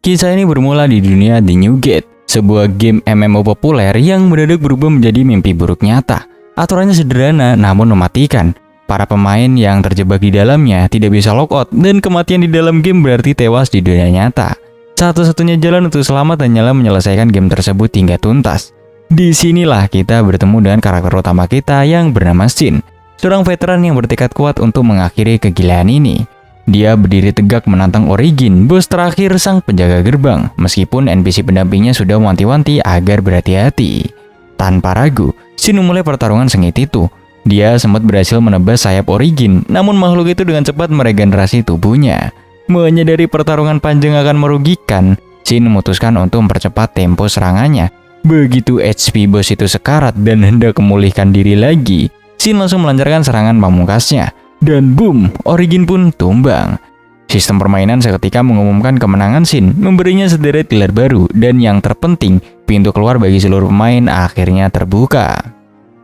Kisah ini bermula di dunia The New Gate, sebuah game MMO populer yang mendadak berubah menjadi mimpi buruk nyata. Aturannya sederhana namun mematikan. Para pemain yang terjebak di dalamnya tidak bisa logout dan kematian di dalam game berarti tewas di dunia nyata. Satu-satunya jalan untuk selamat hanyalah menyelesaikan game tersebut hingga tuntas. Disinilah kita bertemu dengan karakter utama kita yang bernama Shin, seorang veteran yang bertekad kuat untuk mengakhiri kegilaan ini. Dia berdiri tegak menantang Origin, bos terakhir sang penjaga gerbang, meskipun NPC pendampingnya sudah mewanti-wanti agar berhati-hati. Tanpa ragu, Shin memulai pertarungan sengit itu. Dia sempat berhasil menebas sayap Origin, namun makhluk itu dengan cepat meregenerasi tubuhnya. Menyadari pertarungan panjang akan merugikan, Shin memutuskan untuk mempercepat tempo serangannya. Begitu HP bos itu sekarat dan hendak memulihkan diri lagi, Shin langsung melancarkan serangan pamungkasnya. Dan boom, Origin pun tumbang. Sistem permainan seketika mengumumkan kemenangan Shin, memberinya sederet gelar baru, dan yang terpenting, pintu keluar bagi seluruh pemain akhirnya terbuka.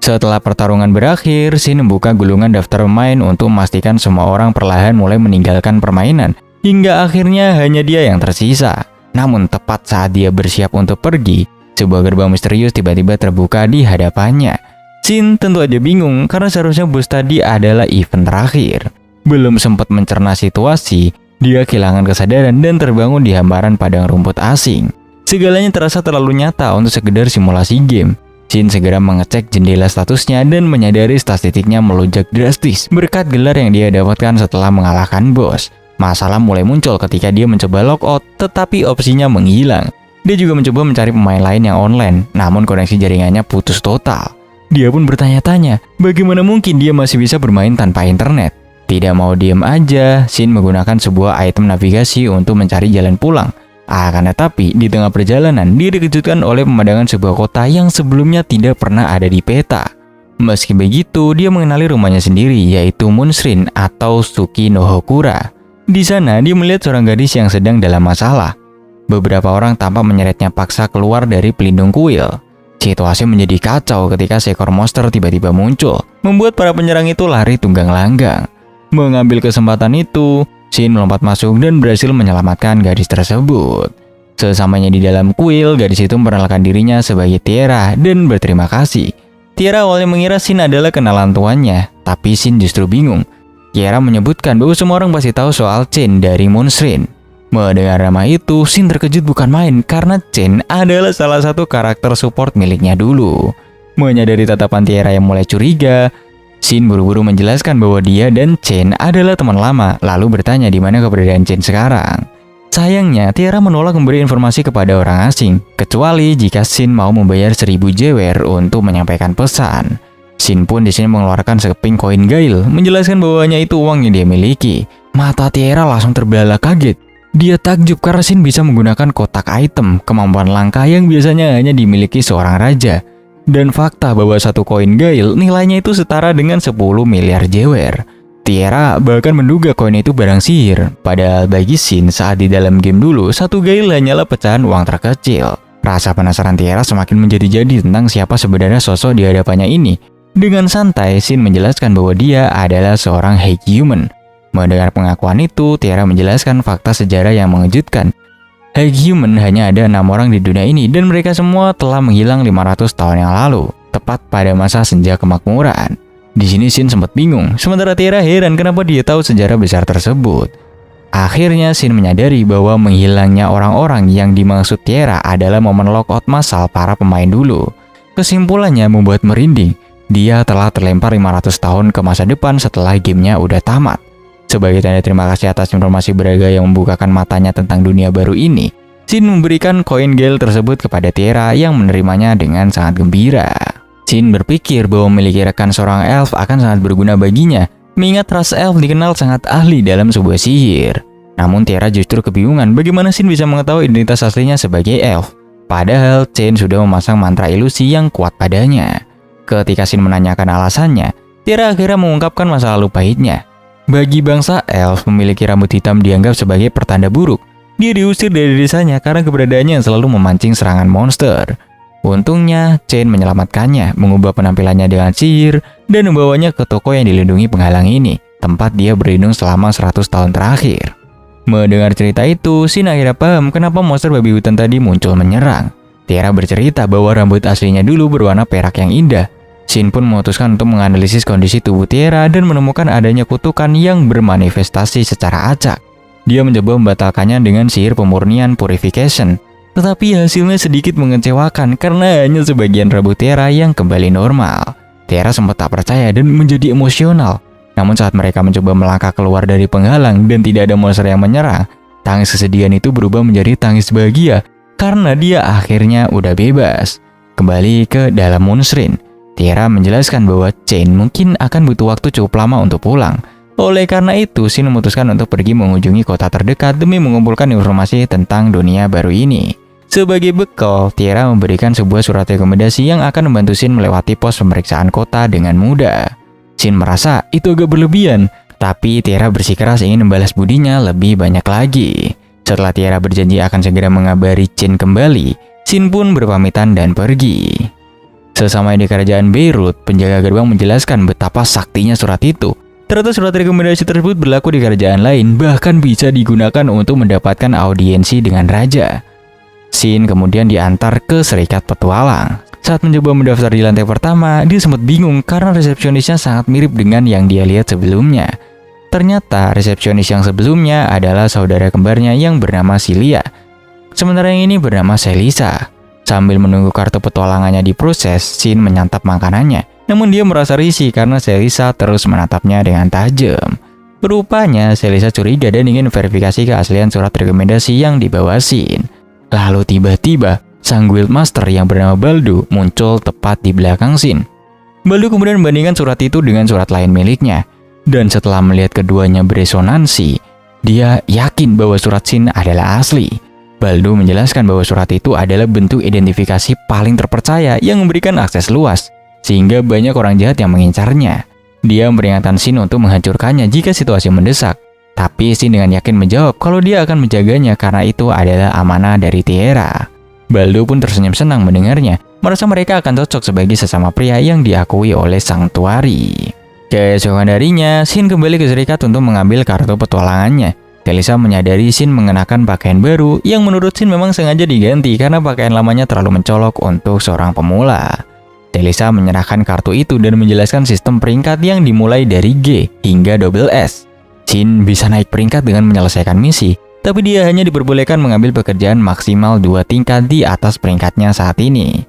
Setelah pertarungan berakhir, Shin membuka gulungan daftar pemain untuk memastikan semua orang perlahan mulai meninggalkan permainan, hingga akhirnya hanya dia yang tersisa. Namun tepat saat dia bersiap untuk pergi, sebuah gerbang misterius tiba-tiba terbuka di hadapannya. Shin tentu aja bingung karena seharusnya bos tadi adalah event terakhir. Belum sempat mencerna situasi, dia kehilangan kesadaran dan terbangun di hamparan padang rumput asing. Segalanya terasa terlalu nyata untuk sekedar simulasi game. Shin segera mengecek jendela statusnya dan menyadari statistiknya melonjak drastis berkat gelar yang dia dapatkan setelah mengalahkan bos. Masalah mulai muncul ketika dia mencoba logout, tetapi opsinya menghilang. Dia juga mencoba mencari pemain lain yang online, namun koneksi jaringannya putus total. Dia pun bertanya-tanya, bagaimana mungkin dia masih bisa bermain tanpa internet? Tidak mau diam aja, Shin menggunakan sebuah item navigasi untuk mencari jalan pulang. Akan tetapi, di tengah perjalanan, dia dikejutkan oleh pemandangan sebuah kota yang sebelumnya tidak pernah ada di peta. Meski begitu, dia mengenali rumahnya sendiri, yaitu Moonshrine atau Suki no Hokura. Di sana, dia melihat seorang gadis yang sedang dalam masalah. Beberapa orang tampak menyeretnya paksa keluar dari pelindung kuil. Situasi menjadi kacau ketika seekor monster tiba-tiba muncul, membuat para penyerang itu lari tunggang langgang. Mengambil kesempatan itu, Shin melompat masuk dan berhasil menyelamatkan gadis tersebut. Sesamanya di dalam kuil, gadis itu memperkenalkan dirinya sebagai Tiara dan berterima kasih. Tiara awalnya mengira Shin adalah kenalan tuannya, tapi Shin justru bingung. Tiara menyebutkan bahwa semua orang pasti tahu soal Chen dari Moonshrine. Mendengar nama itu, Shin terkejut bukan main karena Chen adalah salah satu karakter support miliknya dulu. Menyadari tatapan Tiara yang mulai curiga, Shin buru-buru menjelaskan bahwa dia dan Chen adalah teman lama, lalu bertanya di mana keberadaan Chen sekarang. Sayangnya, Tiara menolak memberi informasi kepada orang asing, kecuali jika Shin mau membayar 1000 jewer untuk menyampaikan pesan. Shin pun di sini mengeluarkan sekeping koin gail, menjelaskan bahwa hanya itu uang yang dia miliki. Mata Tiara langsung terbelalak kaget. Dia takjub karena Shin bisa menggunakan kotak item, kemampuan langka yang biasanya hanya dimiliki seorang raja. Dan fakta bahwa satu koin gail nilainya itu setara dengan 10 miliar jewer. Tiara bahkan menduga koin itu barang sihir, padahal bagi Shin saat di dalam game dulu, satu gail hanyalah pecahan uang terkecil. Rasa penasaran Tiara semakin menjadi-jadi tentang siapa sebenarnya sosok di hadapannya ini. Dengan santai, Shin menjelaskan bahwa dia adalah seorang hake human. Mendengar pengakuan itu, Tiara menjelaskan fakta sejarah yang mengejutkan. Hake human hanya ada 6 orang di dunia ini dan mereka semua telah menghilang 500 tahun yang lalu, tepat pada masa senja kemakmuran. Di sini Shin sempat bingung, sementara Tiara heran kenapa dia tahu sejarah besar tersebut. Akhirnya Shin menyadari bahwa menghilangnya orang-orang yang dimaksud Tiara adalah momen logout massal para pemain dulu. Kesimpulannya membuat merinding. Dia telah terlempar 500 tahun ke masa depan setelah gamenya udah tamat. Sebagai tanda terima kasih atas informasi berharga yang membukakan matanya tentang dunia baru ini, Shin memberikan koin gail tersebut kepada Tiara yang menerimanya dengan sangat gembira. Shin berpikir bahwa memiliki rekan seorang elf akan sangat berguna baginya, mengingat ras elf dikenal sangat ahli dalam sebuah sihir. Namun Tiara justru kebingungan bagaimana Shin bisa mengetahui identitas aslinya sebagai elf. Padahal Chen sudah memasang mantra ilusi yang kuat padanya. Ketika Shin menanyakan alasannya, Tiara akhirnya mengungkapkan masa lalu pahitnya. Bagi bangsa elf, memiliki rambut hitam dianggap sebagai pertanda buruk. Dia diusir dari desanya karena keberadaannya yang selalu memancing serangan monster. Untungnya, Chen menyelamatkannya, mengubah penampilannya dengan sihir, dan membawanya ke toko yang dilindungi penghalang ini, tempat dia berlindung selama 100 tahun terakhir. Mendengar cerita itu, Shin akhirnya paham kenapa monster babi hutan tadi muncul menyerang. Tiara bercerita bahwa rambut aslinya dulu berwarna perak yang indah. Shin pun memutuskan untuk menganalisis kondisi tubuh Tiara dan menemukan adanya kutukan yang bermanifestasi secara acak. Dia mencoba membatalkannya dengan sihir pemurnian purification. Tetapi hasilnya sedikit mengecewakan karena hanya sebagian rambut Tiara yang kembali normal. Tiara sempat tak percaya dan menjadi emosional. Namun saat mereka mencoba melangkah keluar dari penghalang dan tidak ada monster yang menyerang, tangis kesedihan itu berubah menjadi tangis bahagia karena dia akhirnya udah bebas. Kembali ke dalam Moonstone, Tiara menjelaskan bahwa Chain mungkin akan butuh waktu cukup lama untuk pulang. Oleh karena itu, Shin memutuskan untuk pergi mengunjungi kota terdekat demi mengumpulkan informasi tentang dunia baru ini. Sebagai bekal, Tiara memberikan sebuah surat rekomendasi yang akan membantu Shin melewati pos pemeriksaan kota dengan mudah. Shin merasa itu agak berlebihan, tapi Tiara bersikeras ingin membalas budinya lebih banyak lagi. Setelah Tiara berjanji akan segera mengabari Shin kembali, Shin pun berpamitan dan pergi. Sesamanya di kerajaan Beirut, penjaga gerbang menjelaskan betapa saktinya surat itu. Ternyata surat rekomendasi tersebut berlaku di kerajaan lain, bahkan bisa digunakan untuk mendapatkan audiensi dengan raja. Shin kemudian diantar ke Serikat Petualang. Saat mencoba mendaftar di lantai pertama, dia sempat bingung karena resepsionisnya sangat mirip dengan yang dia lihat sebelumnya. Ternyata resepsionis yang sebelumnya adalah saudara kembarnya yang bernama Cilia. Sementara yang ini bernama Selisa. Sambil menunggu kartu petualangannya diproses, Shin menyantap makanannya. Namun dia merasa risih karena Selisa terus menatapnya dengan tajam. Rupanya Selisa curiga dan ingin verifikasi keaslian surat rekomendasi yang dibawa Shin. Lalu tiba-tiba, sang guildmaster yang bernama Baldu muncul tepat di belakang Shin. Baldu kemudian membandingkan surat itu dengan surat lain miliknya. Dan setelah melihat keduanya beresonansi, dia yakin bahwa surat Shin adalah asli. Baldu menjelaskan bahwa surat itu adalah bentuk identifikasi paling terpercaya yang memberikan akses luas, sehingga banyak orang jahat yang mengincarnya. Dia memperingatkan Shin untuk menghancurkannya jika situasi mendesak. Tapi Shin dengan yakin menjawab kalau dia akan menjaganya karena itu adalah amanah dari Tiara. Baldu pun tersenyum senang mendengarnya, merasa mereka akan cocok sebagai sesama pria yang diakui oleh sang tuari. Keesokan darinya, Shin kembali ke serikat untuk mengambil kartu petualangannya. Selisa menyadari Shin mengenakan pakaian baru yang menurut Shin memang sengaja diganti karena pakaian lamanya terlalu mencolok untuk seorang pemula. Selisa menyerahkan kartu itu dan menjelaskan sistem peringkat yang dimulai dari G hingga S. Shin bisa naik peringkat dengan menyelesaikan misi, tapi dia hanya diperbolehkan mengambil pekerjaan maksimal 2 tingkat di atas peringkatnya saat ini.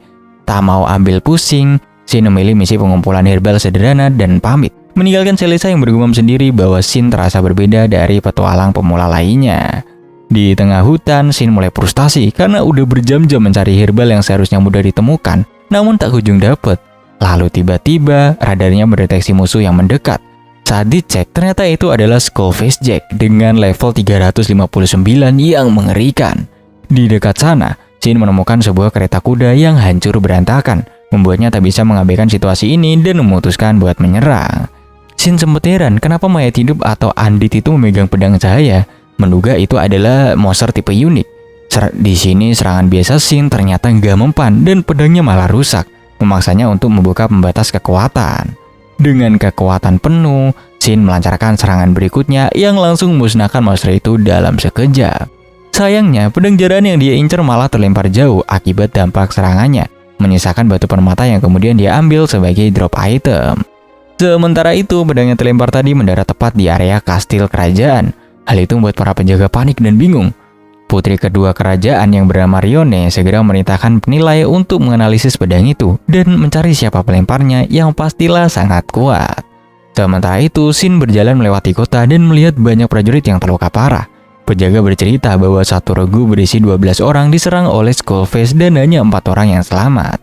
Tak mau ambil pusing, Shin memilih misi pengumpulan herbal sederhana dan pamit, meninggalkan Selisa yang bergumam sendiri bahwa Shin terasa berbeda dari petualang pemula lainnya. Di tengah hutan, Shin mulai frustasi karena udah berjam-jam mencari herbal yang seharusnya mudah ditemukan, namun tak kunjung dapet. Lalu tiba-tiba radarnya mendeteksi musuh yang mendekat. Saat dicek, ternyata itu adalah Skullface Jack dengan level 359 yang mengerikan. Di dekat sana, Shin menemukan sebuah kereta kuda yang hancur berantakan, membuatnya tak bisa mengabaikan situasi ini dan memutuskan buat menyerang. Shin sempat heran kenapa mayat hidup atau Andit itu memegang pedang cahaya, menduga itu adalah monster tipe unik. Di sini serangan biasa Shin ternyata nggak mempan dan pedangnya malah rusak, memaksanya untuk membuka pembatas kekuatan. Dengan kekuatan penuh, Shin melancarkan serangan berikutnya yang langsung memusnahkan monster itu dalam sekejap. Sayangnya, pedang jaran yang dia incer malah terlempar jauh akibat dampak serangannya, menyisakan batu permata yang kemudian dia ambil sebagai drop item. Sementara itu, pedang yang terlempar tadi mendarat tepat di area kastil kerajaan. Hal itu membuat para penjaga panik dan bingung. Putri kedua kerajaan yang bernama Rione segera memerintahkan penilai untuk menganalisis pedang itu dan mencari siapa pelemparnya yang pastilah sangat kuat. Sementara itu, Shin berjalan melewati kota dan melihat banyak prajurit yang terluka parah. Penjaga bercerita bahwa satu regu berisi 12 orang diserang oleh Skullface dan hanya 4 orang yang selamat.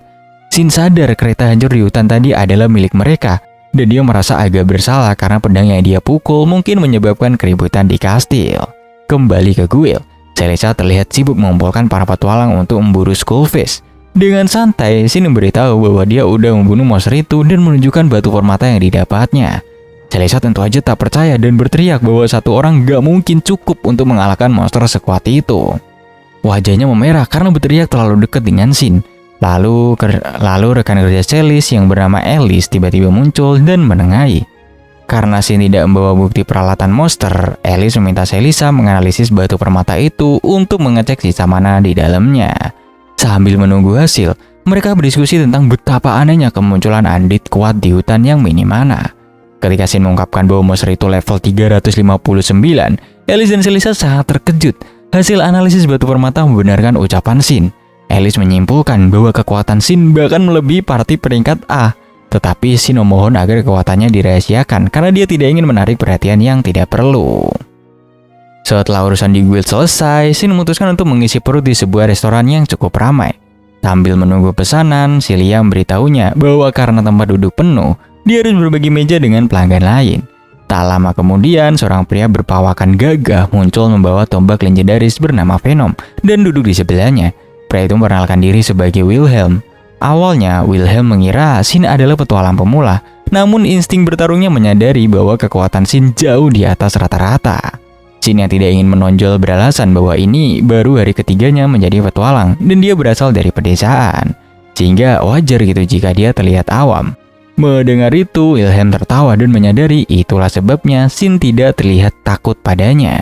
Shin sadar kereta hancur di hutan tadi adalah milik mereka, dan dia merasa agak bersalah karena pedang yang dia pukul mungkin menyebabkan keributan di kastil. Kembali ke guild, Selisa terlihat sibuk mengumpulkan para petualang untuk memburu Skullface. Dengan santai, Shin memberitahu bahwa dia udah membunuh monster itu dan menunjukkan batu permata yang didapatnya. Selisa tentu aja tak percaya dan berteriak bahwa satu orang gak mungkin cukup untuk mengalahkan monster sekuat itu. Wajahnya memerah karena berteriak terlalu dekat dengan Shin. Lalu rekan kerja Celis yang bernama Alice tiba-tiba muncul dan menengahi. Karena Shin tidak membawa bukti peralatan monster, Alice meminta Selisa menganalisis batu permata itu untuk mengecek sisa mana di dalamnya. Sambil menunggu hasil, mereka berdiskusi tentang betapa anehnya kemunculan Undead kuat di hutan yang minim mana. Ketika Shin mengungkapkan bahwa monster itu level 359, Alice dan Selisa sangat terkejut. Hasil analisis batu permata membenarkan ucapan Shin. Alice menyimpulkan bahwa kekuatan Shin bahkan melebihi party peringkat A. Tetapi Shin memohon agar kekuatannya dirahasiakan karena dia tidak ingin menarik perhatian yang tidak perlu. Setelah urusan di guild selesai, Shin memutuskan untuk mengisi perut di sebuah restoran yang cukup ramai. Sambil menunggu pesanan, Celia memberitahunya bahwa karena tempat duduk penuh, dia harus berbagi meja dengan pelanggan lain. Tak lama kemudian, seorang pria berpawakan gagah muncul membawa tombak legendaris bernama Venom dan duduk di sebelahnya. Pria itu memperkenalkan diri sebagai Wilhelm. Awalnya, Wilhelm mengira Shin adalah petualang pemula, namun insting bertarungnya menyadari bahwa kekuatan Shin jauh di atas rata-rata. Shin yang tidak ingin menonjol beralasan bahwa ini baru hari ketiganya menjadi petualang dan dia berasal dari pedesaan, sehingga wajar gitu jika dia terlihat awam. Mendengar itu, Wilhelm tertawa dan menyadari itulah sebabnya Shin tidak terlihat takut padanya.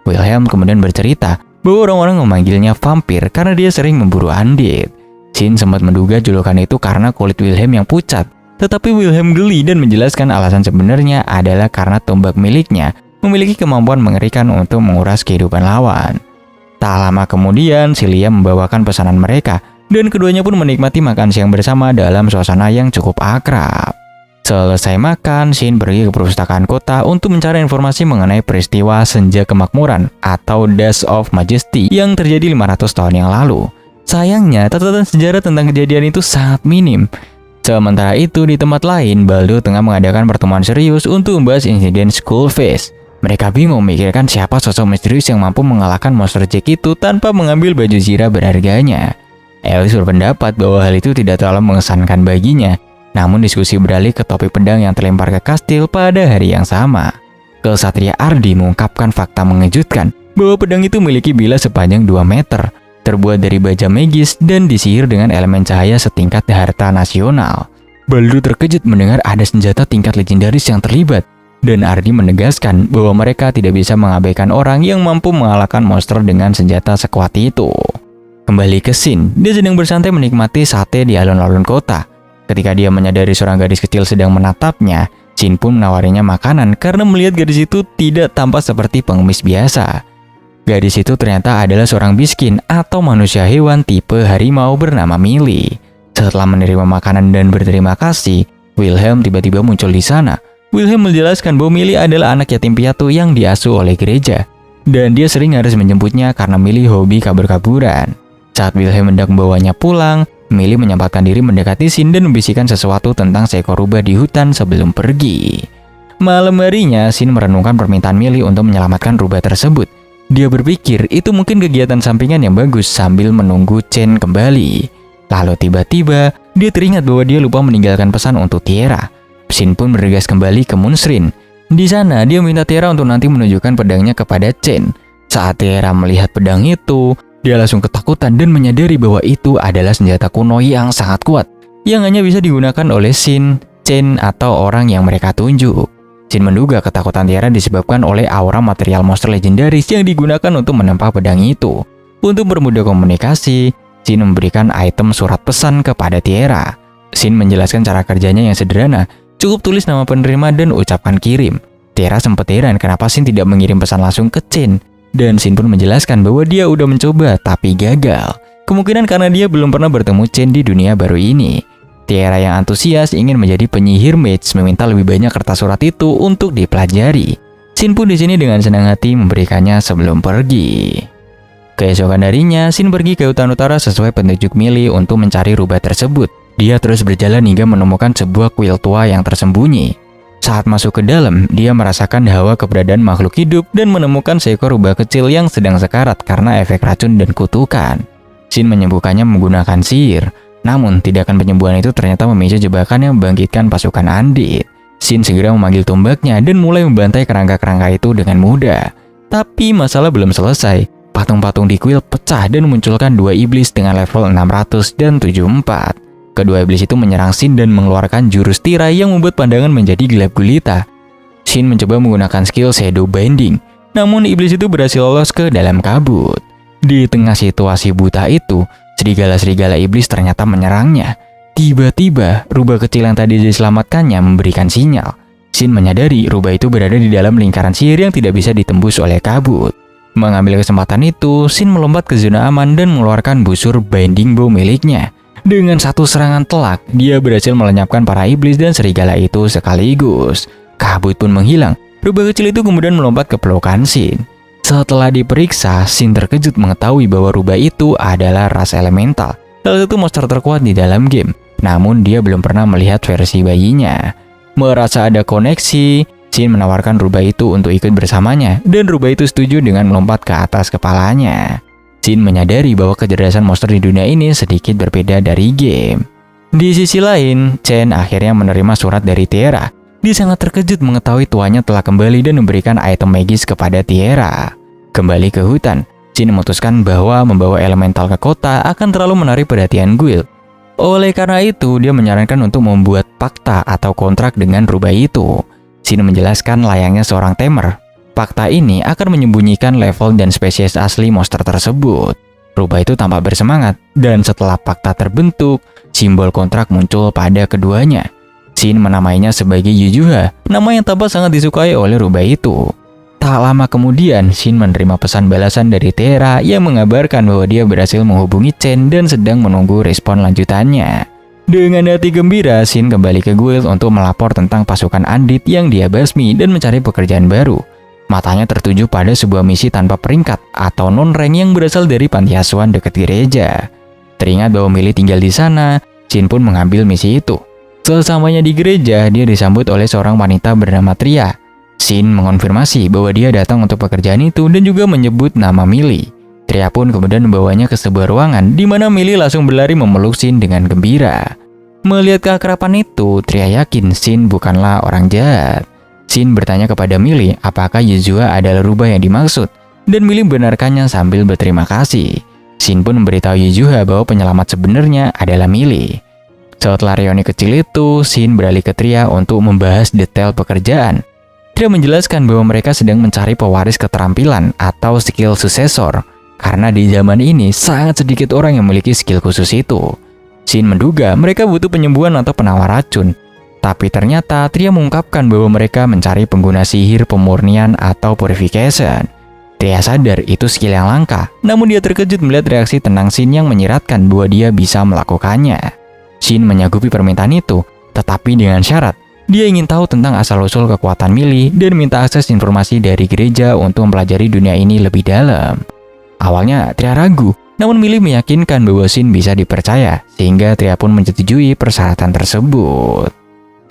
Wilhelm kemudian bercerita bahwa orang-orang memanggilnya vampir karena dia sering memburu undead. Shin sempat menduga julukan itu karena kulit Wilhelm yang pucat, tetapi Wilhelm geli dan menjelaskan alasan sebenarnya adalah karena tombak miliknya memiliki kemampuan mengerikan untuk menguras kehidupan lawan. Tak lama kemudian, Celia membawakan pesanan mereka, dan keduanya pun menikmati makan siang bersama dalam suasana yang cukup akrab. Selesai makan, Shin pergi ke perpustakaan kota untuk mencari informasi mengenai peristiwa Senja Kemakmuran atau Dash of Majesty yang terjadi 500 tahun yang lalu. Sayangnya, catatan sejarah tentang kejadian itu sangat minim. Sementara itu, di tempat lain, Baldur tengah mengadakan pertemuan serius untuk membahas insiden Skull Face. Mereka bingung memikirkan siapa sosok misterius yang mampu mengalahkan monster Jack itu tanpa mengambil baju zirah berharganya. Alice berpendapat bahwa hal itu tidak terlalu mengesankan baginya, namun diskusi beralih ke topi pedang yang terlempar ke kastil pada hari yang sama. Kesatria Ardi mengungkapkan fakta mengejutkan bahwa pedang itu memiliki bilah sepanjang 2 meter, terbuat dari baja magis dan disihir dengan elemen cahaya setingkat harta nasional. Baldur terkejut mendengar ada senjata tingkat legendaris yang terlibat, dan Ardi menegaskan bahwa mereka tidak bisa mengabaikan orang yang mampu mengalahkan monster dengan senjata sekuat itu. Kembali ke Shin, dia sedang bersantai menikmati sate di alun-alun kota. Ketika dia menyadari seorang gadis kecil sedang menatapnya, Shin pun menawarinya makanan karena melihat gadis itu tidak tampak seperti pengemis biasa. Gadis itu ternyata adalah seorang biskin atau manusia hewan tipe harimau bernama Millie. Setelah menerima makanan dan berterima kasih, Wilhelm tiba-tiba muncul di sana. Wilhelm menjelaskan bahwa Millie adalah anak yatim piatu yang diasuh oleh gereja, dan dia sering harus menjemputnya karena Millie hobi kabur-kaburan. Saat Wilhelm hendak membawanya pulang, Millie menyempatkan diri mendekati Shin dan membisikkan sesuatu tentang seekor rubah di hutan sebelum pergi. Malam harinya, Shin merenungkan permintaan Millie untuk menyelamatkan rubah tersebut. Dia berpikir itu mungkin kegiatan sampingan yang bagus sambil menunggu Chen kembali. Lalu tiba-tiba, dia teringat bahwa dia lupa meninggalkan pesan untuk Tiara. Shin pun bergegas kembali ke Moonstream. Di sana, dia minta Tiara untuk nanti menunjukkan pedangnya kepada Chen. Saat Tiara melihat pedang itu, dia langsung ketakutan dan menyadari bahwa itu adalah senjata kuno yang sangat kuat, yang hanya bisa digunakan oleh Shin, Chen, atau orang yang mereka tunjuk. Shin menduga ketakutan Tiara disebabkan oleh aura material monster legendaris yang digunakan untuk menempa pedang itu. Untuk bermudah komunikasi, Shin memberikan item surat pesan kepada Tiara. Shin menjelaskan cara kerjanya yang sederhana, cukup tulis nama penerima dan ucapkan kirim. Tiara sempat heran kenapa Shin tidak mengirim pesan langsung ke Chen, dan Shin pun menjelaskan bahwa dia udah mencoba tapi gagal. Kemungkinan karena dia belum pernah bertemu Chen di dunia baru ini. Tiara yang antusias ingin menjadi penyihir mage meminta lebih banyak kertas surat itu untuk dipelajari. Shin pun di sini dengan senang hati memberikannya sebelum pergi. Keesokan harinya, Shin pergi ke hutan utara sesuai petunjuk Millie untuk mencari rubah tersebut. Dia terus berjalan hingga menemukan sebuah kuil tua yang tersembunyi. Saat masuk ke dalam, dia merasakan hawa keberadaan makhluk hidup dan menemukan seekor rubah kecil yang sedang sekarat karena efek racun dan kutukan. Shin menyembuhkannya menggunakan sihir. Namun, tindakan penyembuhan itu ternyata memicu jebakan yang membangkitkan pasukan undead. Shin segera memanggil tombaknya dan mulai membantai kerangka-kerangka itu dengan mudah. Tapi masalah belum selesai. Patung-patung di kuil pecah dan memunculkan 2 iblis dengan level 600 dan 74. Kedua iblis itu menyerang Shin dan mengeluarkan jurus tirai yang membuat pandangan menjadi gelap gulita. Shin mencoba menggunakan skill Shadow Bending, namun iblis itu berhasil lolos ke dalam kabut. Di tengah situasi buta itu, serigala-serigala iblis ternyata menyerangnya. Tiba-tiba, rubah kecil yang tadi diselamatkannya memberikan sinyal. Shin menyadari rubah itu berada di dalam lingkaran sihir yang tidak bisa ditembus oleh kabut. Mengambil kesempatan itu, Shin melompat ke zona aman dan mengeluarkan busur Binding Bow miliknya. Dengan satu serangan telak, dia berhasil melenyapkan para iblis dan serigala itu sekaligus. Kabut pun menghilang. Rubah kecil itu kemudian melompat ke pelukan Shin. Setelah diperiksa, Shin terkejut mengetahui bahwa rubah itu adalah ras elemental, salah satu monster terkuat di dalam game. Namun dia belum pernah melihat versi bayinya. Merasa ada koneksi, Shin menawarkan rubah itu untuk ikut bersamanya, dan rubah itu setuju dengan melompat ke atas kepalanya. Shin menyadari bahwa kecerdasan monster di dunia ini sedikit berbeda dari game. Di sisi lain, Chen akhirnya menerima surat dari Tiara. Dia sangat terkejut mengetahui tuannya telah kembali dan memberikan item magis kepada Tiara. Kembali ke hutan, Shin memutuskan bahwa membawa elemental ke kota akan terlalu menarik perhatian guild. Oleh karena itu, dia menyarankan untuk membuat fakta atau kontrak dengan rubah itu. Shin menjelaskan layaknya seorang tamer. Fakta ini akan menyembunyikan level dan spesies asli monster tersebut. Rubah itu tampak bersemangat, dan setelah fakta terbentuk, simbol kontrak muncul pada keduanya. Shin menamainya sebagai Yujuha, nama yang tampak sangat disukai oleh rubah itu. Tak lama kemudian, Shin menerima pesan balasan dari Tiara yang mengabarkan bahwa dia berhasil menghubungi Chen dan sedang menunggu respon lanjutannya. Dengan hati gembira, Shin kembali ke guild untuk melapor tentang pasukan Andit yang dia basmi dan mencari pekerjaan baru. Matanya tertuju pada sebuah misi tanpa peringkat atau non-rank yang berasal dari panti asuhan dekat gereja. Teringat bahwa Millie tinggal di sana, Shin pun mengambil misi itu. Sesamanya di gereja, dia disambut oleh seorang wanita bernama Tria. Shin mengonfirmasi bahwa dia datang untuk pekerjaan itu dan juga menyebut nama Millie. Tria pun kemudian membawanya ke sebuah ruangan di mana Millie langsung berlari memeluk Shin dengan gembira. Melihat keakraban itu, Tria yakin Shin bukanlah orang jahat. Shin bertanya kepada Millie apakah Yuzuha adalah rubah yang dimaksud, dan Millie membenarkannya sambil berterima kasih. Shin pun memberitahu Yuzuha bahwa penyelamat sebenarnya adalah Millie. Setelah reuni kecil itu, Shin beralih ke Tria untuk membahas detail pekerjaan. Tria menjelaskan bahwa mereka sedang mencari pewaris keterampilan atau skill successor, karena di zaman ini sangat sedikit orang yang memiliki skill khusus itu. Shin menduga mereka butuh penyembuhan atau penawar racun, tapi ternyata Tria mengungkapkan bahwa mereka mencari pengguna sihir pemurnian atau purification. Tria sadar itu skill yang langka, namun dia terkejut melihat reaksi tenang Shin yang menyiratkan bahwa dia bisa melakukannya. Shin menyanggupi permintaan itu, tetapi dengan syarat. Dia ingin tahu tentang asal-usul kekuatan Millie dan minta akses informasi dari gereja untuk mempelajari dunia ini lebih dalam. Awalnya Tria ragu, namun Millie meyakinkan bahwa Shin bisa dipercaya, sehingga Tria pun menyetujui persyaratan tersebut.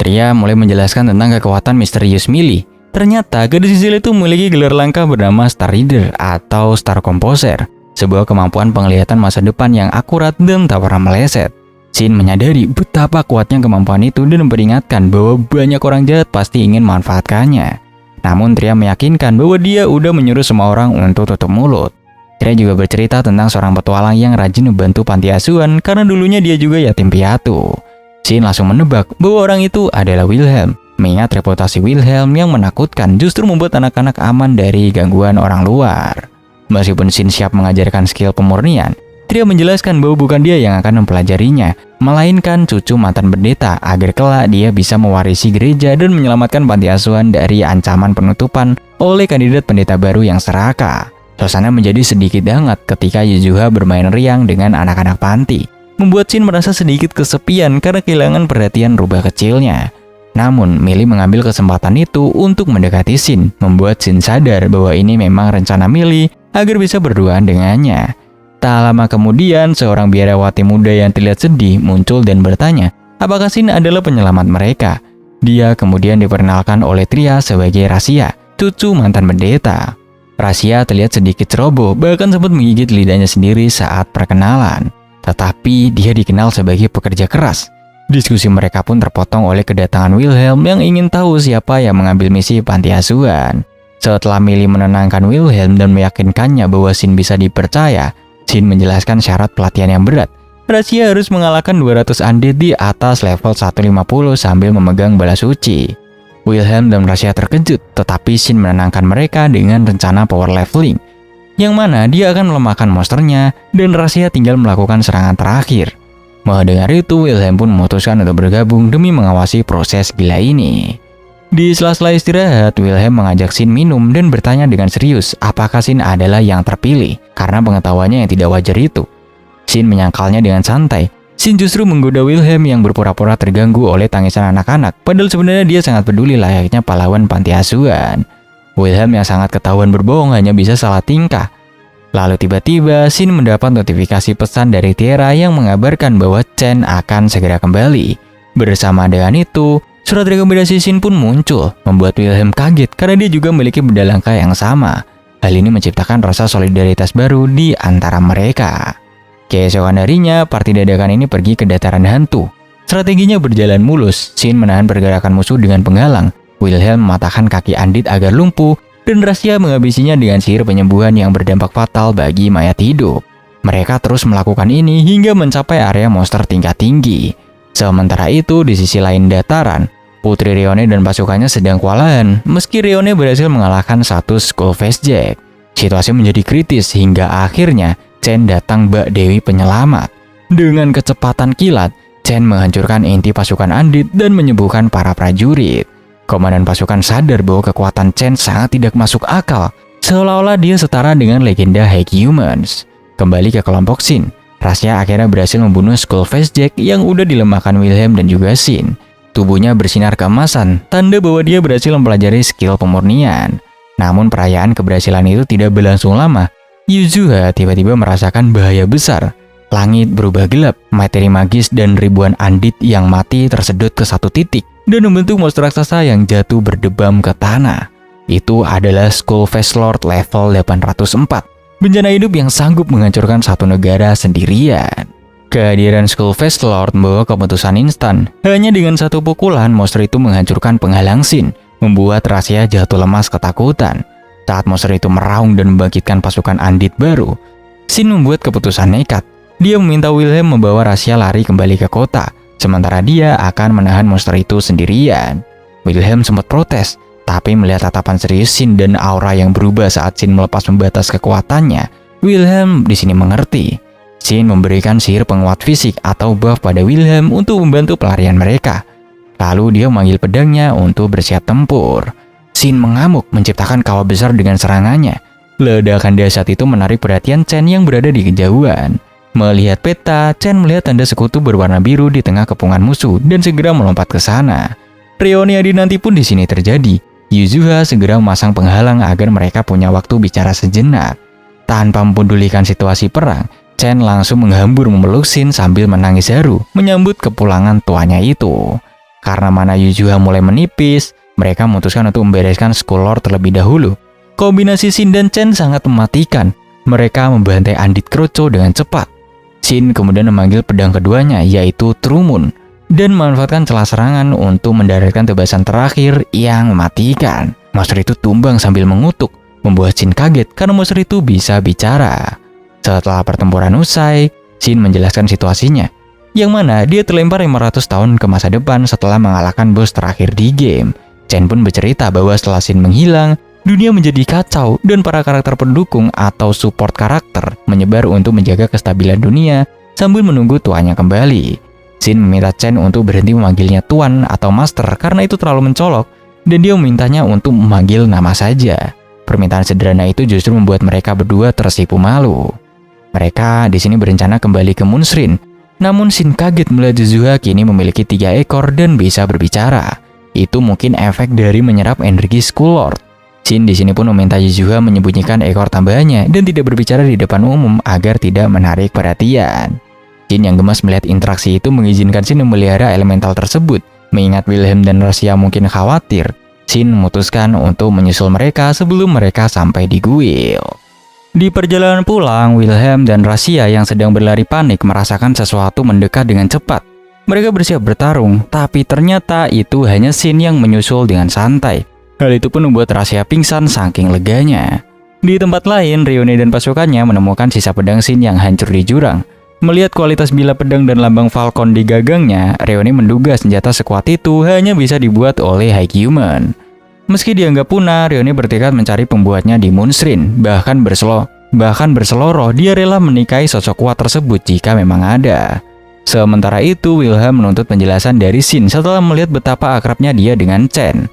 Tria mulai menjelaskan tentang kekuatan misterius Millie. Ternyata gadis kecil itu memiliki gelar langka bernama Star Reader atau Star Composer, sebuah kemampuan penglihatan masa depan yang akurat dan tak pernah meleset. Shin menyadari betapa kuatnya kemampuan itu dan memperingatkan bahwa banyak orang jahat pasti ingin memanfaatkannya. Namun Tria meyakinkan bahwa dia udah menyuruh semua orang untuk tutup mulut. Tria juga bercerita tentang seorang petualang yang rajin membantu panti asuhan karena dulunya dia juga yatim piatu. Shin langsung menebak bahwa orang itu adalah Wilhelm, mengingat reputasi Wilhelm yang menakutkan justru membuat anak-anak aman dari gangguan orang luar. Meskipun Shin siap mengajarkan skill pemurnian, Tria menjelaskan bahwa bukan dia yang akan mempelajarinya, melainkan cucu mantan pendeta agar kelak dia bisa mewarisi gereja dan menyelamatkan panti asuhan dari ancaman penutupan oleh kandidat pendeta baru yang serakah. Suasana menjadi sedikit hangat ketika Yuzuha bermain riang dengan anak-anak panti, membuat Shin merasa sedikit kesepian karena kehilangan perhatian rubah kecilnya. Namun, Millie mengambil kesempatan itu untuk mendekati Shin, membuat Shin sadar bahwa ini memang rencana Millie agar bisa berduaan dengannya. Tak lama kemudian, seorang biarawati muda yang terlihat sedih muncul dan bertanya, apakah Shin adalah penyelamat mereka. Dia kemudian diperkenalkan oleh Tria sebagai Rasia, cucu mantan pendeta. Rasia terlihat sedikit ceroboh, bahkan sempat menggigit lidahnya sendiri saat perkenalan. Tetapi dia dikenal sebagai pekerja keras. Diskusi mereka pun terpotong oleh kedatangan Wilhelm yang ingin tahu siapa yang mengambil misi panti asuhan. Setelah Millie menenangkan Wilhelm dan meyakinkannya bahwa Shin bisa dipercaya, Shin menjelaskan syarat pelatihan yang berat. Rasia harus mengalahkan 200 undead di atas level 150 sambil memegang bala suci. Wilhelm dan Rasya terkejut, tetapi Shin menenangkan mereka dengan rencana power leveling, yang mana dia akan melemahkan monsternya dan Rasya tinggal melakukan serangan terakhir. Mendengar itu, Wilhelm pun memutuskan untuk bergabung demi mengawasi proses gila ini. Di sela-sela istirahat, Wilhelm mengajak Shin minum dan bertanya dengan serius apakah Shin adalah yang terpilih karena pengetahuannya yang tidak wajar itu. Shin menyangkalnya dengan santai. Shin justru menggoda Wilhelm yang berpura-pura terganggu oleh tangisan anak-anak, padahal sebenarnya dia sangat peduli layaknya pahlawan panti asuhan. Wilhelm yang sangat ketahuan berbohong hanya bisa salah tingkah. Lalu tiba-tiba Shin mendapat notifikasi pesan dari Tiara yang mengabarkan bahwa Chen akan segera kembali. Bersama dengan itu, surat rekomendasi Shin pun muncul, membuat Wilhelm kaget karena dia juga memiliki benda langka yang sama. Hal ini menciptakan rasa solidaritas baru di antara mereka. Keesokan harinya, parti dadakan ini pergi ke dataran hantu. Strateginya berjalan mulus. Shin menahan pergerakan musuh dengan penghalang. Wilhelm mematahkan kaki Andit agar lumpuh, dan Rasya menghabisinya dengan sihir penyembuhan yang berdampak fatal bagi mayat hidup. Mereka terus melakukan ini hingga mencapai area monster tingkat tinggi. Sementara itu, di sisi lain dataran, Putri Rione dan pasukannya sedang kewalahan, meski Rione berhasil mengalahkan satu Skullface Jack. Situasi menjadi kritis hingga akhirnya Chen datang bak Dewi Penyelamat. Dengan kecepatan kilat, Chen menghancurkan inti pasukan Andit dan menyembuhkan para prajurit. Komandan pasukan sadar bahwa kekuatan Chen sangat tidak masuk akal, seolah-olah dia setara dengan legenda High Humans. Kembali ke kelompok Shin, Rasya akhirnya berhasil membunuh Skullface Jack yang udah dilemahkan Wilhelm dan juga Shin. Tubuhnya bersinar keemasan, tanda bahwa dia berhasil mempelajari skill pemurnian. Namun perayaan keberhasilan itu tidak berlangsung lama. Yuzuha tiba-tiba merasakan bahaya besar. Langit berubah gelap, materi magis dan ribuan Andit yang mati tersedot ke satu titik dan membentuk monster raksasa yang jatuh berdebam ke tanah. Itu adalah Skullface Lord level 804. Bencana hidup yang sanggup menghancurkan satu negara sendirian. Kehadiran Skullface Lord membawa keputusan instan. Hanya dengan satu pukulan, monster itu menghancurkan penghalang Shin, membuat Rasya jatuh lemas ketakutan. Saat monster itu meraung dan membangkitkan pasukan Andit baru, Shin membuat keputusan nekat. Dia meminta Wilhelm membawa Rasya lari kembali ke kota, sementara dia akan menahan monster itu sendirian. Wilhelm sempat protes, tapi melihat tatapan serius Shin dan aura yang berubah saat Shin melepas pembatas kekuatannya, Wilhelm di sini mengerti. Shin memberikan sihir penguat fisik atau buff pada Wilhelm untuk membantu pelarian mereka. Lalu dia memanggil pedangnya untuk bersiap tempur. Shin mengamuk menciptakan kawah besar dengan serangannya. Ledakan dahsyat itu menarik perhatian Chen yang berada di kejauhan. Melihat peta, Chen melihat tanda sekutu berwarna biru di tengah kepungan musuh dan segera melompat ke sana. Reuni dinanti pun di sini terjadi. Yuzuha segera memasang penghalang agar mereka punya waktu bicara sejenak. Tanpa mempedulikan situasi perang, Chen langsung menghambur memeluk Shin sambil menangis haru menyambut kepulangan tuanya itu. Karena mana Yuzuha mulai menipis, mereka memutuskan untuk membereskan Skull Lord terlebih dahulu. Kombinasi Shin dan Chen sangat mematikan. Mereka membantai Andit Kroco dengan cepat. Shin kemudian memanggil pedang keduanya yaitu True Moon dan memanfaatkan celah serangan untuk mendaratkan tebasan terakhir yang mematikan. Monster itu tumbang sambil mengutuk, membuat Shin kaget karena monster itu bisa bicara. Setelah pertempuran usai, Shin menjelaskan situasinya, yang mana dia terlempar 500 tahun ke masa depan setelah mengalahkan bos terakhir di game. Chen pun bercerita bahwa setelah Shin menghilang, dunia menjadi kacau dan para karakter pendukung atau support karakter menyebar untuk menjaga kestabilan dunia sambil menunggu tuannya kembali. Shin meminta Chen untuk berhenti memanggilnya tuan atau master karena itu terlalu mencolok, dan dia memintanya untuk memanggil nama saja. Permintaan sederhana itu justru membuat mereka berdua tersipu malu. Mereka di sini berencana kembali ke Moonstream, namun Shin kaget melihat Yuzuha kini memiliki 3 ekor dan bisa berbicara. Itu mungkin efek dari menyerap energi Skull Lord. Shin di sini pun meminta Yuzuha menyembunyikan ekor tambahannya dan tidak berbicara di depan umum agar tidak menarik perhatian. Shin yang gemas melihat interaksi itu mengizinkan Shin memelihara elemental tersebut. Mengingat Wilhelm dan Rasya mungkin khawatir, Shin memutuskan untuk menyusul mereka sebelum mereka sampai di kuil. Di perjalanan pulang, Wilhelm dan Rasya yang sedang berlari panik merasakan sesuatu mendekat dengan cepat. Mereka bersiap bertarung, tapi ternyata itu hanya Shin yang menyusul dengan santai. Hal itu pun membuat Rasya pingsan saking leganya. Di tempat lain, Rione dan pasukannya menemukan sisa pedang Shin yang hancur di jurang. Melihat kualitas bilah pedang dan lambang Falcon di gagangnya, Reone menduga senjata sekuat itu hanya bisa dibuat oleh High Human. Meski dianggap punah, Reone bertekad mencari pembuatnya di Moonstream, bahkan berseloroh dia rela menikahi sosok kuat tersebut jika memang ada. Sementara itu, Wilhelm menuntut penjelasan dari Shin setelah melihat betapa akrabnya dia dengan Chen.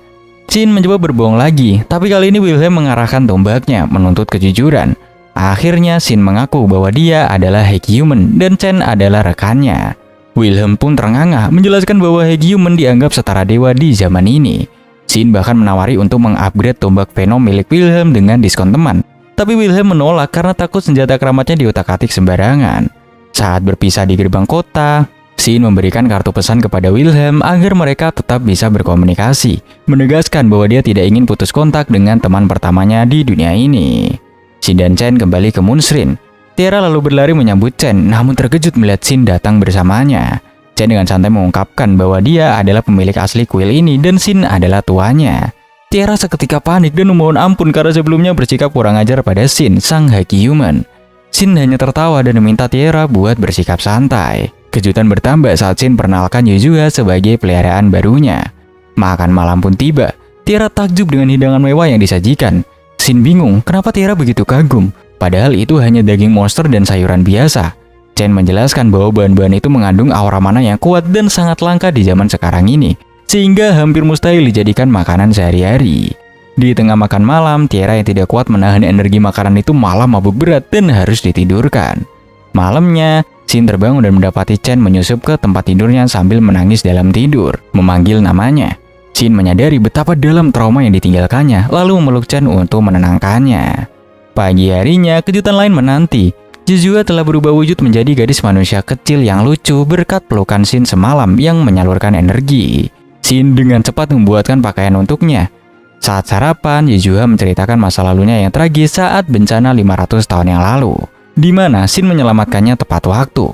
Shin mencoba berbohong lagi, tapi kali ini Wilhelm mengarahkan tombaknya, menuntut kejujuran. Akhirnya Shin mengaku bahwa dia adalah High Human dan Chen adalah rekannya. Wilhelm pun terengah menjelaskan bahwa High Human dianggap setara dewa di zaman ini. Shin bahkan menawari untuk mengupgrade tombak Venom milik Wilhelm dengan diskon teman. Tapi Wilhelm menolak karena takut senjata keramatnya diotak-atik sembarangan. Saat berpisah di gerbang kota, Shin memberikan kartu pesan kepada Wilhelm agar mereka tetap bisa berkomunikasi, menegaskan bahwa dia tidak ingin putus kontak dengan teman pertamanya di dunia ini. Shin dan Chen kembali ke Moonstream. Tiara lalu berlari menyambut Chen, namun terkejut melihat Shin datang bersamanya. Chen dengan santai mengungkapkan bahwa dia adalah pemilik asli kuil ini dan Shin adalah tuannya. Tiara seketika panik dan memohon ampun karena sebelumnya bersikap kurang ajar pada Shin, sang High Human. Shin hanya tertawa dan meminta Tiara buat bersikap santai. Kejutan bertambah saat Shin perkenalkan Yuzua sebagai peliharaan barunya. Makan malam pun tiba. Tiara takjub dengan hidangan mewah yang disajikan. Shin bingung kenapa Tiara begitu kagum, padahal itu hanya daging monster dan sayuran biasa. Chen menjelaskan bahwa bahan-bahan itu mengandung aura mana yang kuat dan sangat langka di zaman sekarang ini, sehingga hampir mustahil dijadikan makanan sehari-hari. Di tengah makan malam, Tiara yang tidak kuat menahan energi makanan itu malah mabuk berat dan harus ditidurkan. Malamnya, Shin terbangun dan mendapati Chen menyusup ke tempat tidurnya sambil menangis dalam tidur, memanggil namanya. Shin menyadari betapa dalam trauma yang ditinggalkannya, lalu memeluk Chen untuk menenangkannya. Pagi harinya, kejutan lain menanti. Yuzua telah berubah wujud menjadi gadis manusia kecil yang lucu berkat pelukan Shin semalam yang menyalurkan energi. Shin dengan cepat membuatkan pakaian untuknya. Saat sarapan, Yuzua menceritakan masa lalunya yang tragis saat bencana 500 tahun yang lalu, di mana Shin menyelamatkannya tepat waktu.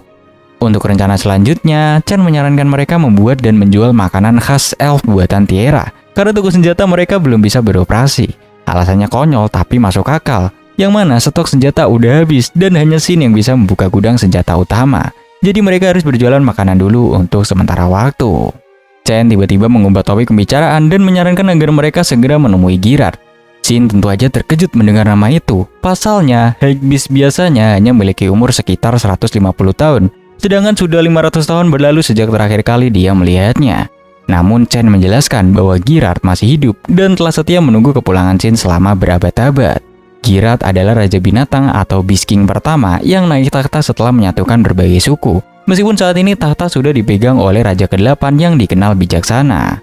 Untuk rencana selanjutnya, Chen menyarankan mereka membuat dan menjual makanan khas elf buatan Tiara, karena toko senjata mereka belum bisa beroperasi. Alasannya konyol tapi masuk akal, yang mana stok senjata udah habis dan hanya Shin yang bisa membuka gudang senjata utama. Jadi mereka harus berjualan makanan dulu untuk sementara waktu. Chen tiba-tiba mengubah topik pembicaraan dan menyarankan agar mereka segera menemui Girard. Shin tentu aja terkejut mendengar nama itu. Pasalnya, Hypebeast biasanya hanya memiliki umur sekitar 150 tahun, sedangkan sudah 500 tahun berlalu sejak terakhir kali dia melihatnya. Namun Chen menjelaskan bahwa Girard masih hidup dan telah setia menunggu kepulangan Shin selama berabad-abad. Girard adalah Raja Binatang atau Beast King pertama yang naik takhta setelah menyatukan berbagai suku. Meskipun saat ini tahta sudah dipegang oleh Raja ke-8 yang dikenal bijaksana.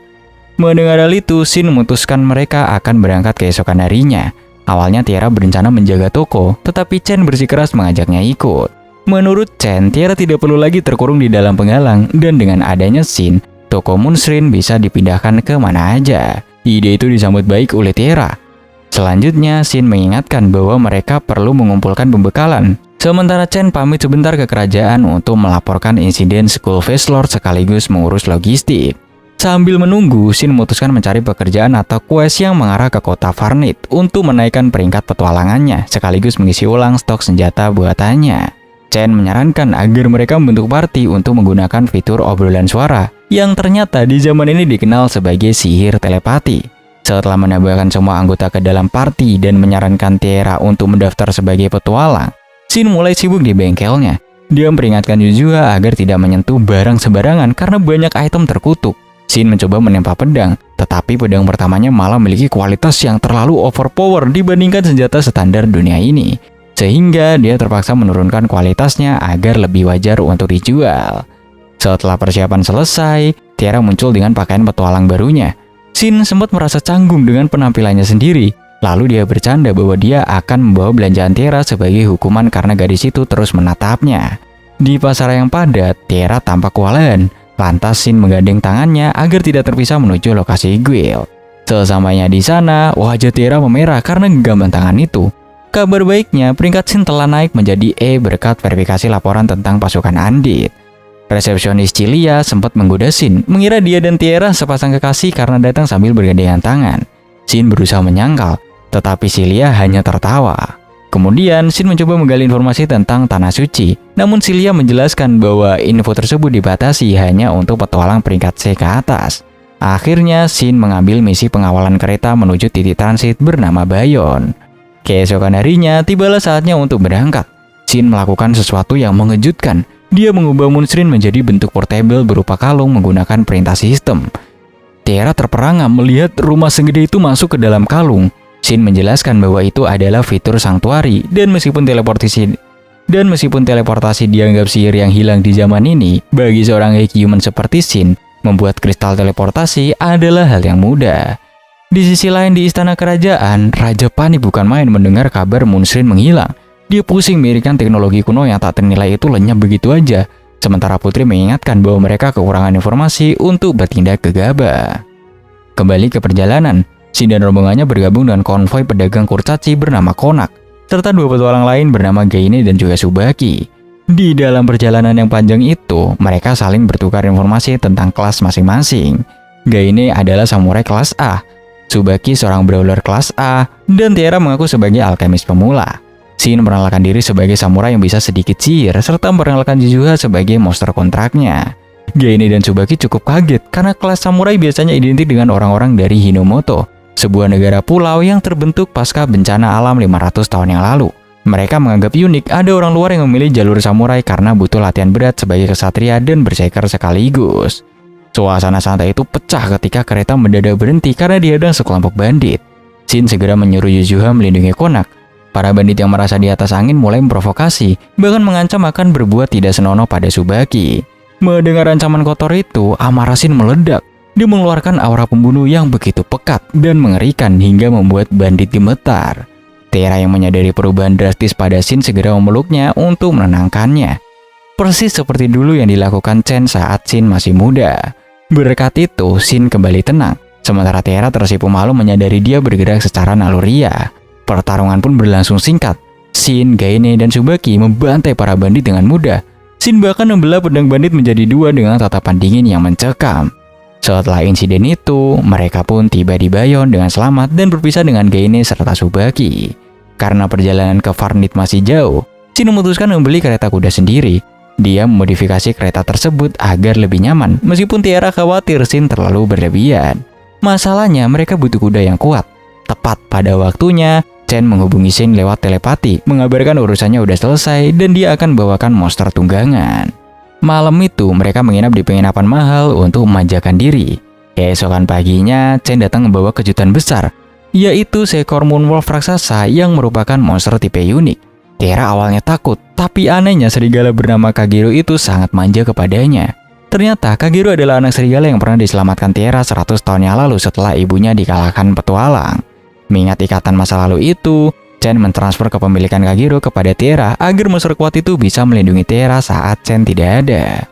Mendengar hal itu, Shin memutuskan mereka akan berangkat keesokan harinya. Awalnya Tiara berencana menjaga toko, tetapi Chen bersikeras mengajaknya ikut. Menurut Chen, Tiara tidak perlu lagi terkurung di dalam penghalang, dan dengan adanya Shin, toko Moonstream bisa dipindahkan ke mana aja. Ide itu disambut baik oleh Tiara. Selanjutnya, Shin mengingatkan bahwa mereka perlu mengumpulkan pembekalan. Sementara Chen pamit sebentar ke kerajaan untuk melaporkan insiden Skull Face Lord sekaligus mengurus logistik. Sambil menunggu, Shin memutuskan mencari pekerjaan atau quest yang mengarah ke kota Varnit untuk menaikkan peringkat petualangannya, sekaligus mengisi ulang stok senjata buatannya. Chen menyarankan agar mereka membentuk party untuk menggunakan fitur obrolan suara, yang ternyata di zaman ini dikenal sebagai sihir telepati. Setelah menambahkan semua anggota ke dalam party dan menyarankan Tiara untuk mendaftar sebagai petualang, Shin mulai sibuk di bengkelnya. Dia memperingatkan Yuzua agar tidak menyentuh barang sembarangan karena banyak item terkutuk. Shin mencoba menempa pedang, tetapi pedang pertamanya malah memiliki kualitas yang terlalu overpower dibandingkan senjata standar dunia ini. Sehingga dia terpaksa menurunkan kualitasnya agar lebih wajar untuk dijual. Setelah persiapan selesai, Tiara muncul dengan pakaian petualang barunya. Shin sempat merasa canggung dengan penampilannya sendiri. Lalu dia bercanda bahwa dia akan membawa belanjaan Tiara sebagai hukuman karena gadis itu terus menatapnya. Di pasar yang padat, Tiara tampak kewalahan. Lantas Shin menggandeng tangannya agar tidak terpisah menuju lokasi guild. Sesamanya di sana, wajah Tiara memerah karena genggaman tangan itu. Kabar baiknya, peringkat Shin telah naik menjadi E berkat verifikasi laporan tentang pasukan Andit. Resepsionis Cilia sempat menggoda Shin, mengira dia dan Tiara sepasang kekasih karena datang sambil bergandengan tangan. Shin berusaha menyangkal, tetapi Cilia hanya tertawa. Kemudian, Shin mencoba menggali informasi tentang Tanah Suci. Namun Cilia menjelaskan bahwa info tersebut dibatasi hanya untuk petualang peringkat C ke atas. Akhirnya, Shin mengambil misi pengawalan kereta menuju titik transit bernama Bayon. Keesokan harinya, tibalah saatnya untuk berangkat. Shin melakukan sesuatu yang mengejutkan. Dia mengubah Moonstone menjadi bentuk portable berupa kalung menggunakan perintah sistem. Tiara terperangah melihat rumah segede itu masuk ke dalam kalung. Shin menjelaskan bahwa itu adalah fitur sanktuari dan meskipun teleportasi dianggap sihir yang hilang di zaman ini, bagi seorang human seperti Shin, membuat kristal teleportasi adalah hal yang mudah. Di sisi lain di istana kerajaan, Raja panik bukan main mendengar kabar Moonstone menghilang. Dia pusing memikirkan teknologi kuno yang tak ternilai itu lenyap begitu aja. Sementara Putri mengingatkan bahwa mereka kekurangan informasi untuk bertindak gegabah. Kembali ke perjalanan, Shin dan rombongannya bergabung dengan konvoi pedagang kurcaci bernama Konak, serta dua petualang lain bernama Gaine dan juga Tsubaki. Di dalam perjalanan yang panjang itu, mereka saling bertukar informasi tentang kelas masing-masing. Gaine adalah samurai kelas A, Tsubaki seorang brawler kelas A, dan Tiara mengaku sebagai alkemis pemula. Shin memperkenalkan diri sebagai samurai yang bisa sedikit sihir, serta memperkenalkan Jizuha sebagai monster kontraknya. Gaine dan Tsubaki cukup kaget karena kelas samurai biasanya identik dengan orang-orang dari Hinomoto, sebuah negara pulau yang terbentuk pasca bencana alam 500 tahun yang lalu. Mereka menganggap unik ada orang luar yang memilih jalur samurai karena butuh latihan berat sebagai kesatria dan berserker sekaligus. Suasana santai itu pecah ketika kereta mendadak berhenti karena dihadang sekelompok bandit. Shin segera menyuruh Jizuha melindungi Konak. Para bandit yang merasa di atas angin mulai memprovokasi, bahkan mengancam akan berbuat tidak senonoh pada Tsubaki. Mendengar ancaman kotor itu, amarah Shin meledak. Dia mengeluarkan aura pembunuh yang begitu pekat dan mengerikan hingga membuat bandit gemetar. Tiara yang menyadari perubahan drastis pada Shin segera memeluknya untuk menenangkannya. Persis seperti dulu yang dilakukan Chen saat Shin masih muda. Berkat itu, Shin kembali tenang. Sementara Tiara tersipu malu menyadari dia bergerak secara naluriah. Pertarungan pun berlangsung singkat. Shin, Gaine, dan Tsubaki membantai para bandit dengan mudah. Shin bahkan membelah pedang bandit menjadi dua dengan tatapan dingin yang mencekam. Setelah insiden itu, mereka pun tiba di Bayon dengan selamat dan berpisah dengan Gaine serta Tsubaki. Karena perjalanan ke Varnit masih jauh, Shin memutuskan membeli kereta kuda sendiri. Dia memodifikasi kereta tersebut agar lebih nyaman, meskipun Tiara khawatir Shin terlalu berlebihan. Masalahnya, mereka butuh kuda yang kuat. Tepat pada waktunya, Chen menghubungi Shin lewat telepati, mengabarkan urusannya udah selesai dan dia akan bawakan monster tunggangan. Malam itu, mereka menginap di penginapan mahal untuk memanjakan diri. Keesokan paginya, Chen datang membawa kejutan besar, yaitu seekor moonwolf raksasa yang merupakan monster tipe unik. Tiara awalnya takut, tapi anehnya serigala bernama Kagero itu sangat manja kepadanya. Ternyata Kagero adalah anak serigala yang pernah diselamatkan Tiara 100 tahun yang lalu setelah ibunya dikalahkan petualang. Mengingat ikatan masa lalu itu, Chen mentransfer kepemilikan Kagero kepada Tiara agar monster kuat itu bisa melindungi Tiara saat Chen tidak ada.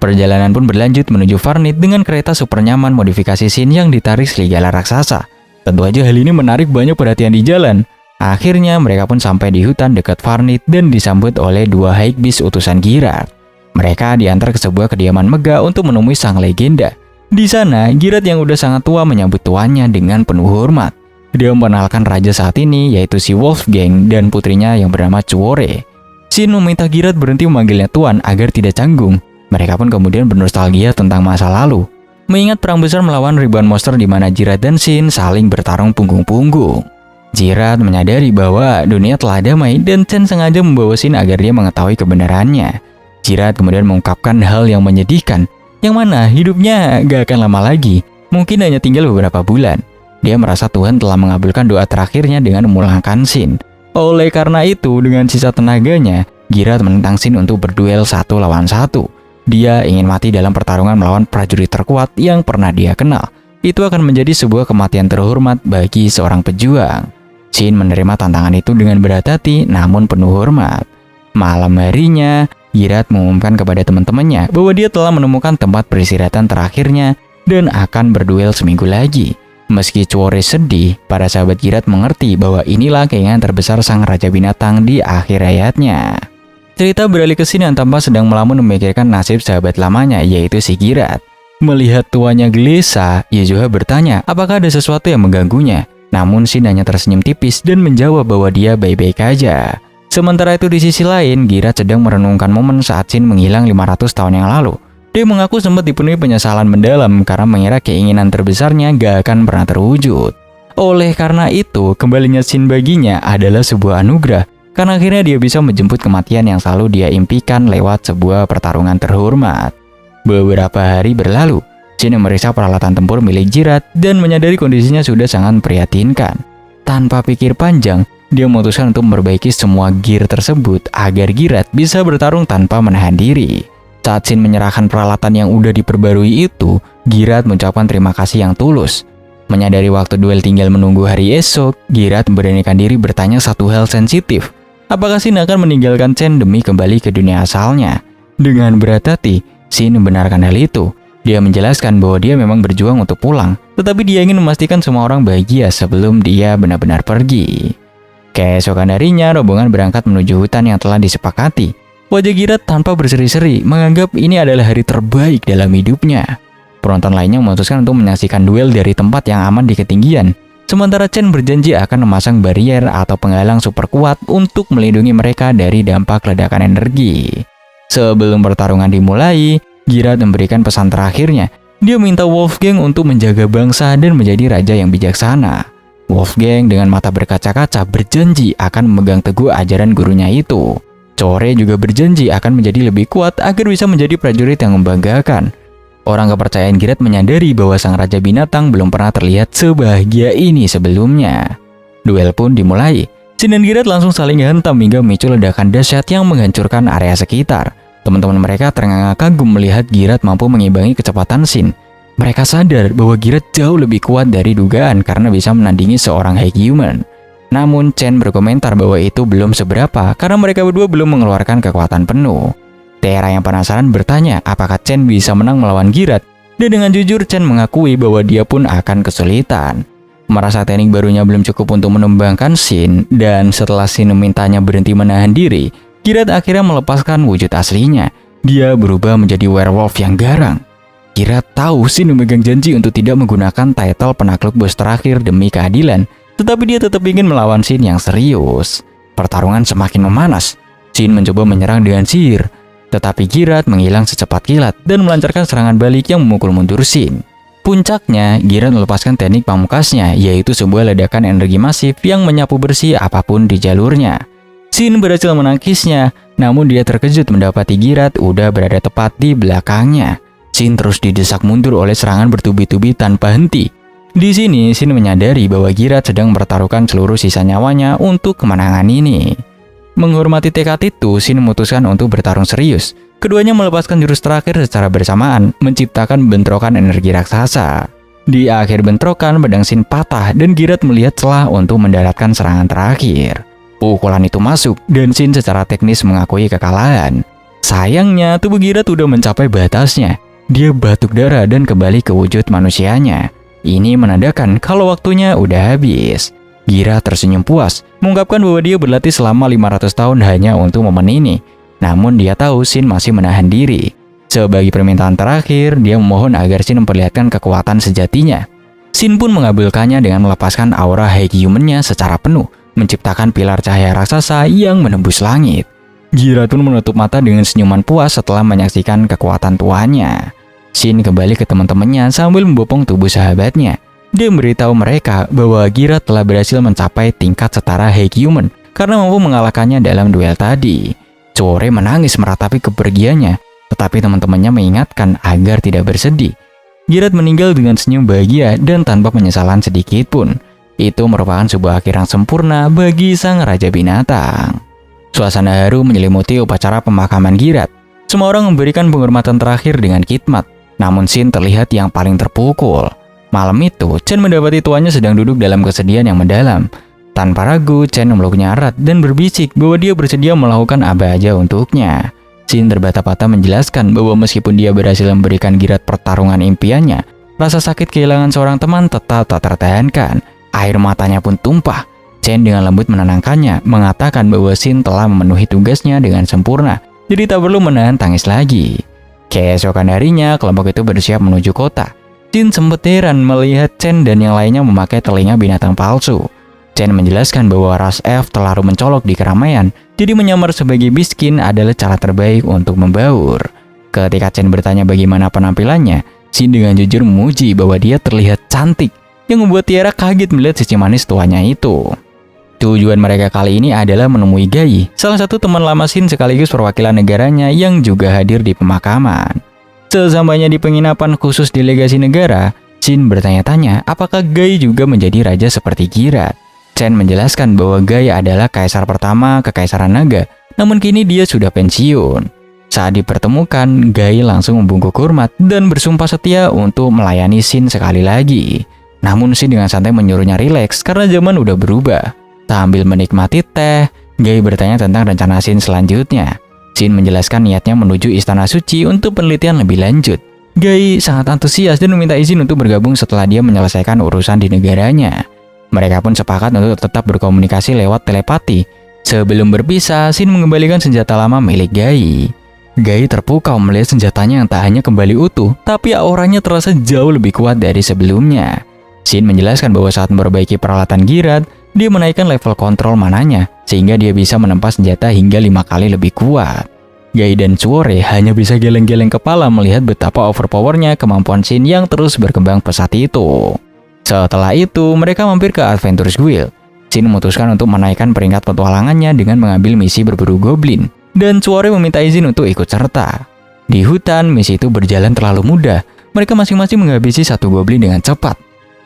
Perjalanan pun berlanjut menuju Varnit dengan kereta super nyaman modifikasi Shin yang ditarik serigala raksasa. Tentu aja hal ini menarik banyak perhatian di jalan. Akhirnya mereka pun sampai di hutan dekat Varnit dan disambut oleh dua Haikbeast utusan Girat. Mereka diantar ke sebuah kediaman megah untuk menemui sang legenda. Di sana, Girat yang udah sangat tua menyambut tuannya dengan penuh hormat. Dia memperkenalkan raja saat ini yaitu si Wolfgang dan putrinya yang bernama Chuore. Shin meminta Girat berhenti memanggilnya tuan agar tidak canggung. Mereka pun kemudian bernostalgia tentang masa lalu. Mengingat perang besar melawan ribuan monster di mana Girat dan Shin saling bertarung punggung-punggung. Girat menyadari bahwa dunia telah damai dan Chen sengaja membawa Shin agar dia mengetahui kebenarannya. Girat kemudian mengungkapkan hal yang menyedihkan, yang mana hidupnya gak akan lama lagi, mungkin hanya tinggal beberapa bulan. Dia merasa Tuhan telah mengabulkan doa terakhirnya dengan memulangkan Shin. Oleh karena itu, dengan sisa tenaganya, Girat menentang Shin untuk berduel 1 lawan 1. Dia ingin mati dalam pertarungan melawan prajurit terkuat yang pernah dia kenal. Itu akan menjadi sebuah kematian terhormat bagi seorang pejuang. Shin menerima tantangan itu dengan berat hati namun penuh hormat. Malam harinya, Girat mengumumkan kepada teman-temannya bahwa dia telah menemukan tempat peristirahatan terakhirnya dan akan berduel seminggu lagi. Meski Chuore sedih, para sahabat Girat mengerti bahwa inilah keinginan terbesar sang raja binatang di akhir hayatnya. Cerita beralih ke Shin yang tanpa sedang melamun memikirkan nasib sahabat lamanya, yaitu si Girat. Melihat tuanya gelisah, Jizuha bertanya apakah ada sesuatu yang mengganggunya. Namun Shin hanya tersenyum tipis dan menjawab bahwa dia baik-baik aja. Sementara itu di sisi lain, Girat sedang merenungkan momen saat Shin menghilang 500 tahun yang lalu. Dia mengaku sempat dipenuhi penyesalan mendalam karena mengira keinginan terbesarnya gak akan pernah terwujud. Oleh karena itu, kembalinya Shin baginya adalah sebuah anugerah, karena akhirnya dia bisa menjemput kematian yang selalu dia impikan lewat sebuah pertarungan terhormat. Beberapa hari berlalu, Shin memeriksa peralatan tempur milik Girat dan menyadari kondisinya sudah sangat memprihatinkan. Tanpa pikir panjang, dia memutuskan untuk memperbaiki semua gear tersebut agar Girat bisa bertarung tanpa menahan diri. Saat Shin menyerahkan peralatan yang udah diperbarui itu, Girat mengucapkan terima kasih yang tulus. Menyadari waktu duel tinggal menunggu hari esok, Girat memberanikan diri bertanya satu hal sensitif. Apakah Shin akan meninggalkan Chen demi kembali ke dunia asalnya? Dengan berat hati, Shin membenarkan hal itu. Dia menjelaskan bahwa dia memang berjuang untuk pulang, tetapi dia ingin memastikan semua orang bahagia sebelum dia benar-benar pergi. Keesokan harinya, rombongan berangkat menuju hutan yang telah disepakati. Wajah Girat tanpa berseri-seri menganggap ini adalah hari terbaik dalam hidupnya. Penonton lainnya memutuskan untuk menyaksikan duel dari tempat yang aman di ketinggian. Sementara Chen berjanji akan memasang barrier atau penghalang super kuat untuk melindungi mereka dari dampak ledakan energi. Sebelum pertarungan dimulai, Girat memberikan pesan terakhirnya. Dia minta Wolfgang untuk menjaga bangsa dan menjadi raja yang bijaksana. Wolfgang dengan mata berkaca-kaca berjanji akan memegang teguh ajaran gurunya itu. Core juga berjanji akan menjadi lebih kuat agar bisa menjadi prajurit yang membanggakan. Orang kepercayaan Girat menyadari bahwa sang raja binatang belum pernah terlihat sebahagia ini sebelumnya. Duel pun dimulai. Shin dan Girat langsung saling hantam hingga memicu ledakan dahsyat yang menghancurkan area sekitar. Teman-teman mereka terengah-engah kagum melihat Girat mampu mengimbangi kecepatan Shin. Mereka sadar bahwa Girat jauh lebih kuat dari dugaan karena bisa menandingi seorang High Human. Namun Chen berkomentar bahwa itu belum seberapa karena mereka berdua belum mengeluarkan kekuatan penuh. Tera yang penasaran bertanya apakah Chen bisa menang melawan Girat, dan dengan jujur Chen mengakui bahwa dia pun akan kesulitan. Merasa teknik barunya belum cukup untuk menumbangkan Shin, dan setelah Shin memintanya berhenti menahan diri, Girat akhirnya melepaskan wujud aslinya. Dia berubah menjadi werewolf yang garang. Girat tahu Shin memegang janji untuk tidak menggunakan title penakluk bos terakhir demi keadilan, tetapi dia tetap ingin melawan Shin yang serius. Pertarungan semakin memanas. Shin mencoba menyerang dengan sihir, tetapi Girat menghilang secepat kilat dan melancarkan serangan balik yang memukul mundur Shin. Puncaknya, Girat melepaskan teknik pamungkasnya, yaitu sebuah ledakan energi masif yang menyapu bersih apapun di jalurnya. Shin berhasil menangkisnya, namun dia terkejut mendapati Girat udah berada tepat di belakangnya. Shin terus didesak mundur oleh serangan bertubi-tubi tanpa henti. Di sini, Shin menyadari bahwa Girat sedang mempertaruhkan seluruh sisa nyawanya untuk kemenangan ini. Menghormati tekad itu, Shin memutuskan untuk bertarung serius. Keduanya melepaskan jurus terakhir secara bersamaan, menciptakan bentrokan energi raksasa. Di akhir bentrokan, pedang Shin patah dan Girat melihat celah untuk mendaratkan serangan terakhir. Pukulan itu masuk dan Shin secara teknis mengakui kekalahan. Sayangnya, tubuh Girat udah mencapai batasnya. Dia batuk darah dan kembali ke wujud manusianya. Ini menandakan kalau waktunya udah habis. Girat tersenyum puas, mengungkapkan bahwa dia berlatih selama 500 tahun hanya untuk momen ini. Namun dia tahu Shin masih menahan diri. Sebagai permintaan terakhir, dia memohon agar Shin memperlihatkan kekuatan sejatinya. Shin pun mengabulkannya dengan melepaskan aura High Human-nya secara penuh, menciptakan pilar cahaya raksasa yang menembus langit. Girat pun menutup mata dengan senyuman puas setelah menyaksikan kekuatan tuannya. Shin kembali ke teman-temannya sambil membopong tubuh sahabatnya. Dia memberitahu mereka bahwa Girat telah berhasil mencapai tingkat setara High Human karena mampu mengalahkannya dalam duel tadi. Core menangis meratapi kepergiannya, tetapi teman-temannya mengingatkan agar tidak bersedih. Girat meninggal dengan senyum bahagia dan tanpa penyesalan sedikit pun. Itu merupakan sebuah akhir yang sempurna bagi sang raja binatang. Suasana haru menyelimuti upacara pemakaman Girat. Semua orang memberikan penghormatan terakhir dengan khidmat, namun Shin terlihat yang paling terpukul. Malam itu, Chen mendapati tuannya sedang duduk dalam kesedihan yang mendalam. Tanpa ragu, Chen memeluknya erat dan berbisik bahwa dia bersedia melakukan apa aja untuknya. Shin terbata-bata menjelaskan bahwa meskipun dia berhasil memberikan Girat pertarungan impiannya, rasa sakit kehilangan seorang teman tetap tak tertahankan. Air matanya pun tumpah. Chen dengan lembut menenangkannya, mengatakan bahwa Shin telah memenuhi tugasnya dengan sempurna, jadi tak perlu menahan tangis lagi. Keesokan harinya, kelompok itu bersiap menuju kota. Shin sempat heran melihat Chen dan yang lainnya memakai telinga binatang palsu. Chen menjelaskan bahwa ras F terlalu mencolok di keramaian, jadi menyamar sebagai miskin adalah cara terbaik untuk membaur. Ketika Chen bertanya bagaimana penampilannya, Shin dengan jujur memuji bahwa dia terlihat cantik, yang membuat Tiara kaget melihat sisi manis tuanya itu. Tujuan mereka kali ini adalah menemui Gai, salah satu teman lama Shin sekaligus perwakilan negaranya yang juga hadir di pemakaman. Sesampainya di penginapan khusus delegasi negara, Shin bertanya-tanya apakah Gai juga menjadi raja seperti Girat. Chen menjelaskan bahwa Gai adalah kaisar pertama Kekaisaran Naga, namun kini dia sudah pensiun. Saat dipertemukan, Gai langsung membungkuk hormat dan bersumpah setia untuk melayani Shin sekali lagi. Namun Shin dengan santai menyuruhnya rileks karena zaman udah berubah. Sambil menikmati teh, Gai bertanya tentang rencana Shin selanjutnya. Shin menjelaskan niatnya menuju Istana Suci untuk penelitian lebih lanjut. Gai sangat antusias dan meminta izin untuk bergabung setelah dia menyelesaikan urusan di negaranya. Mereka pun sepakat untuk tetap berkomunikasi lewat telepati. Sebelum berpisah, Shin mengembalikan senjata lama milik Gai. Gai terpukau melihat senjatanya yang tak hanya kembali utuh, tapi auranya terasa jauh lebih kuat dari sebelumnya. Shin menjelaskan bahwa saat memperbaiki peralatan Girat, dia menaikkan level kontrol mananya, sehingga dia bisa menempa senjata hingga 5 kali lebih kuat. Gai dan Suore hanya bisa geleng-geleng kepala melihat betapa overpowernya kemampuan Shin yang terus berkembang pesat itu. Setelah itu, mereka mampir ke Adventurers Guild. Shin memutuskan untuk menaikkan peringkat petualangannya dengan mengambil misi berburu goblin, dan Suore meminta izin untuk ikut serta. Di hutan, misi itu berjalan terlalu mudah. Mereka masing-masing menghabisi satu goblin dengan cepat.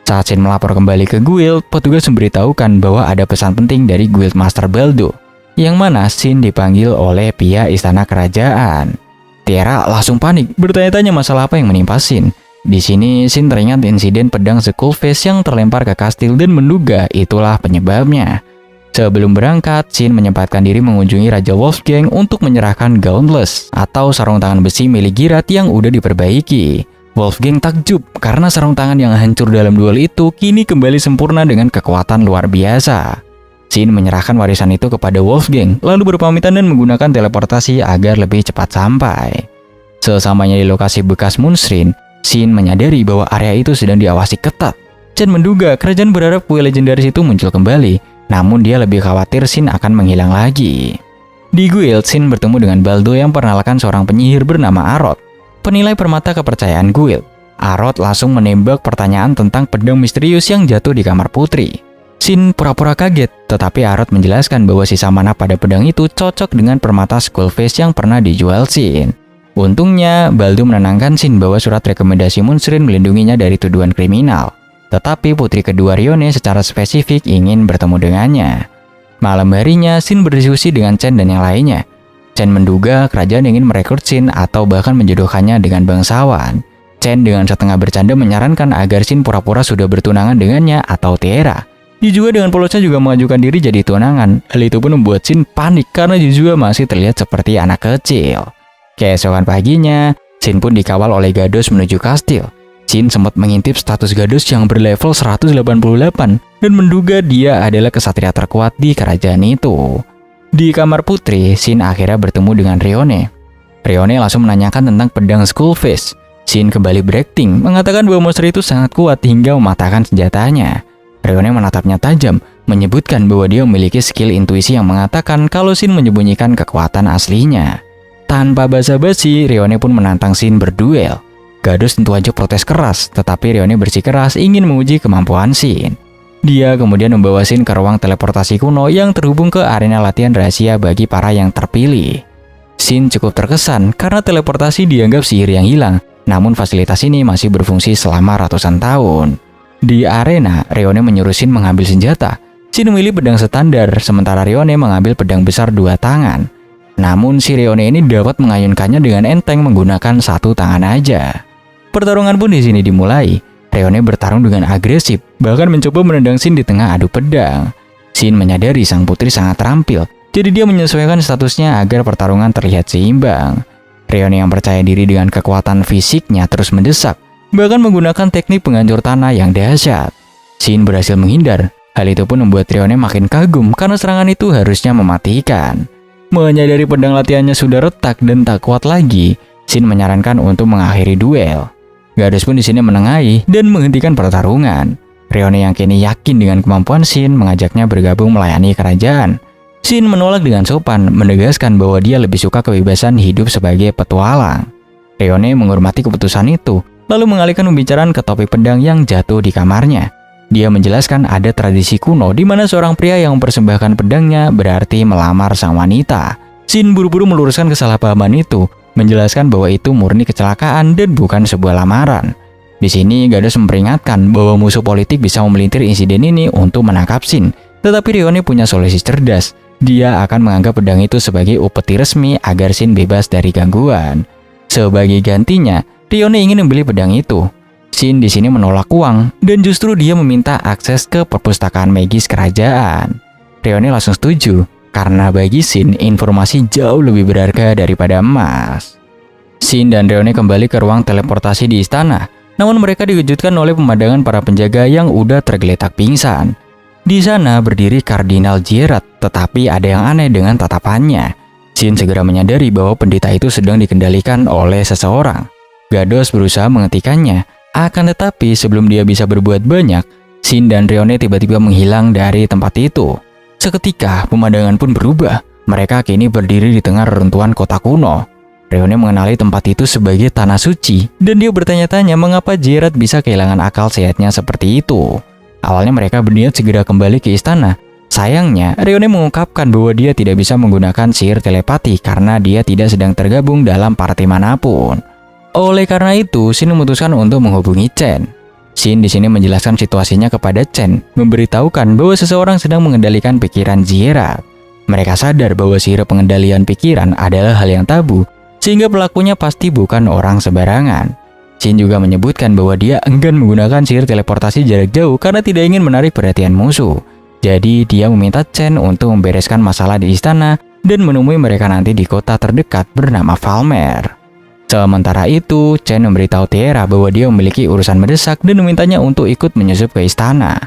Saat Shin melapor kembali ke guild, petugas memberitahukan bahwa ada pesan penting dari Guild Master Baldo, yang mana Shin dipanggil oleh pihak istana kerajaan. Tiara langsung panik, bertanya-tanya masalah apa yang menimpa Shin. Di sini, Shin teringat insiden pedang Skullface yang terlempar ke kastil dan menduga itulah penyebabnya. Sebelum berangkat, Shin menyempatkan diri mengunjungi Raja Wolfgang untuk menyerahkan Gauntless atau sarung tangan besi milik Girat yang udah diperbaiki. Wolfgang takjub karena sarung tangan yang hancur dalam duel itu kini kembali sempurna dengan kekuatan luar biasa. Shin menyerahkan warisan itu kepada Wolfgang, lalu berpamitan dan menggunakan teleportasi agar lebih cepat sampai. Sesampainya di lokasi bekas Moonshrine, Shin menyadari bahwa area itu sedang diawasi ketat. Chen menduga kerajaan berharap kue legendaris itu muncul kembali, namun dia lebih khawatir Shin akan menghilang lagi. Di guild, Shin bertemu dengan Baldo yang perkenalkan seorang penyihir bernama Arot, penilai permata kepercayaan guild. Arot langsung menembak pertanyaan tentang pedang misterius yang jatuh di kamar putri. Shin pura-pura kaget, tetapi Arot menjelaskan bahwa sisa mana pada pedang itu cocok dengan permata Skullface yang pernah dijual Shin. Untungnya, Baldo menenangkan Shin bahwa surat rekomendasi Moonshrine melindunginya dari tuduhan kriminal. Tetapi putri kedua Rione secara spesifik ingin bertemu dengannya. Malam harinya, Shin berdiskusi dengan Chen dan yang lainnya. Chen menduga kerajaan ingin merekrut Shin atau bahkan menjodohkannya dengan bangsawan. Chen dengan setengah bercanda menyarankan agar Shin pura-pura sudah bertunangan dengannya atau Tiara. Jujua dengan polosnya juga mengajukan diri jadi tunangan. Hal itu pun membuat Shin panik karena Jujua masih terlihat seperti anak kecil. Keesokan paginya, Shin pun dikawal oleh Gados menuju kastil. Shin sempat mengintip status Gados yang berlevel 188 dan menduga dia adalah kesatria terkuat di kerajaan itu. Di kamar putri, Shin akhirnya bertemu dengan Rione. Rione langsung menanyakan tentang pedang Skullface. Shin kembali berakting, mengatakan bahwa monster itu sangat kuat hingga mematahkan senjatanya. Rione menatapnya tajam, menyebutkan bahwa dia memiliki skill intuisi yang mengatakan kalau Shin menyembunyikan kekuatan aslinya. Tanpa basa-basi, Rione pun menantang Shin berduel. Gados tentu aja protes keras, tetapi Rione bersikeras ingin menguji kemampuan Shin. Dia kemudian membawa Shin ke ruang teleportasi kuno yang terhubung ke arena latihan rahasia bagi para yang terpilih. Shin cukup terkesan karena teleportasi dianggap sihir yang hilang, namun fasilitas ini masih berfungsi selama ratusan tahun. Di arena, Rione menyuruh Shin mengambil senjata. Shin memilih pedang standar, sementara Rione mengambil pedang besar 2 tangan. Namun si Rione ini dapat mengayunkannya dengan enteng menggunakan 1 tangan aja. Pertarungan pun di sini dimulai. Rione bertarung dengan agresif, bahkan mencoba menendang Shin di tengah adu pedang. Shin menyadari sang putri sangat terampil, jadi dia menyesuaikan statusnya agar pertarungan terlihat seimbang. Rione yang percaya diri dengan kekuatan fisiknya terus mendesak, bahkan menggunakan teknik penghancur tanah yang dahsyat. Shin berhasil menghindar. Hal itu pun membuat Rione makin kagum karena serangan itu harusnya mematikan. Menyadari pedang latihannya sudah retak dan tak kuat lagi, Shin menyarankan untuk mengakhiri duel. Gados pun di sini menengahi dan menghentikan pertarungan. Rione yang kini yakin dengan kemampuan Shin mengajaknya bergabung melayani kerajaan. Shin menolak dengan sopan, menegaskan bahwa dia lebih suka kebebasan hidup sebagai petualang. Rione menghormati keputusan itu, lalu mengalihkan pembicaraan ke topik pedang yang jatuh di kamarnya. Dia menjelaskan ada tradisi kuno di mana seorang pria yang mempersembahkan pedangnya berarti melamar sang wanita. Shin buru-buru meluruskan kesalahpahaman itu, menjelaskan bahwa itu murni kecelakaan dan bukan sebuah lamaran. Di sini Gados memperingatkan bahwa musuh politik bisa memelintir insiden ini untuk menangkap Shin, tetapi Rione punya solusi cerdas. Dia akan menganggap pedang itu sebagai upeti resmi agar Shin bebas dari gangguan. Sebagai gantinya, Rione ingin membeli pedang itu. Shin di sini menolak uang dan justru dia meminta akses ke perpustakaan magis kerajaan. Rione langsung setuju karena bagi Shin informasi jauh lebih berharga daripada emas. Shin dan Rione kembali ke ruang teleportasi di istana, namun mereka dikejutkan oleh pemandangan para penjaga yang udah tergeletak pingsan. Di sana berdiri Kardinal Gerard, tetapi ada yang aneh dengan tatapannya. Shin segera menyadari bahwa pendeta itu sedang dikendalikan oleh seseorang. Gados berusaha menghentikannya. Akan tetapi sebelum dia bisa berbuat banyak, Shin dan Rione tiba-tiba menghilang dari tempat itu. Seketika pemandangan pun berubah. Mereka kini berdiri di tengah reruntuhan kota kuno. Rione mengenali tempat itu sebagai tanah suci dan dia bertanya-tanya mengapa Gerard bisa kehilangan akal sehatnya seperti itu. Awalnya mereka berniat segera kembali ke istana. Sayangnya, Rione mengungkapkan bahwa dia tidak bisa menggunakan sihir telepati karena dia tidak sedang tergabung dalam partai manapun. Oleh karena itu, Shin memutuskan untuk menghubungi Chen. Shin di sini menjelaskan situasinya kepada Chen, memberitahukan bahwa seseorang sedang mengendalikan pikiran Gerard. Mereka sadar bahwa sihir pengendalian pikiran adalah hal yang tabu, sehingga pelakunya pasti bukan orang sembarangan. Shin juga menyebutkan bahwa dia enggan menggunakan sihir teleportasi jarak jauh karena tidak ingin menarik perhatian musuh. Jadi dia meminta Chen untuk membereskan masalah di istana dan menemui mereka nanti di kota terdekat bernama Falmer. Sementara itu, Chen memberitahu Tiara bahwa dia memiliki urusan mendesak dan memintanya untuk ikut menyusup ke istana.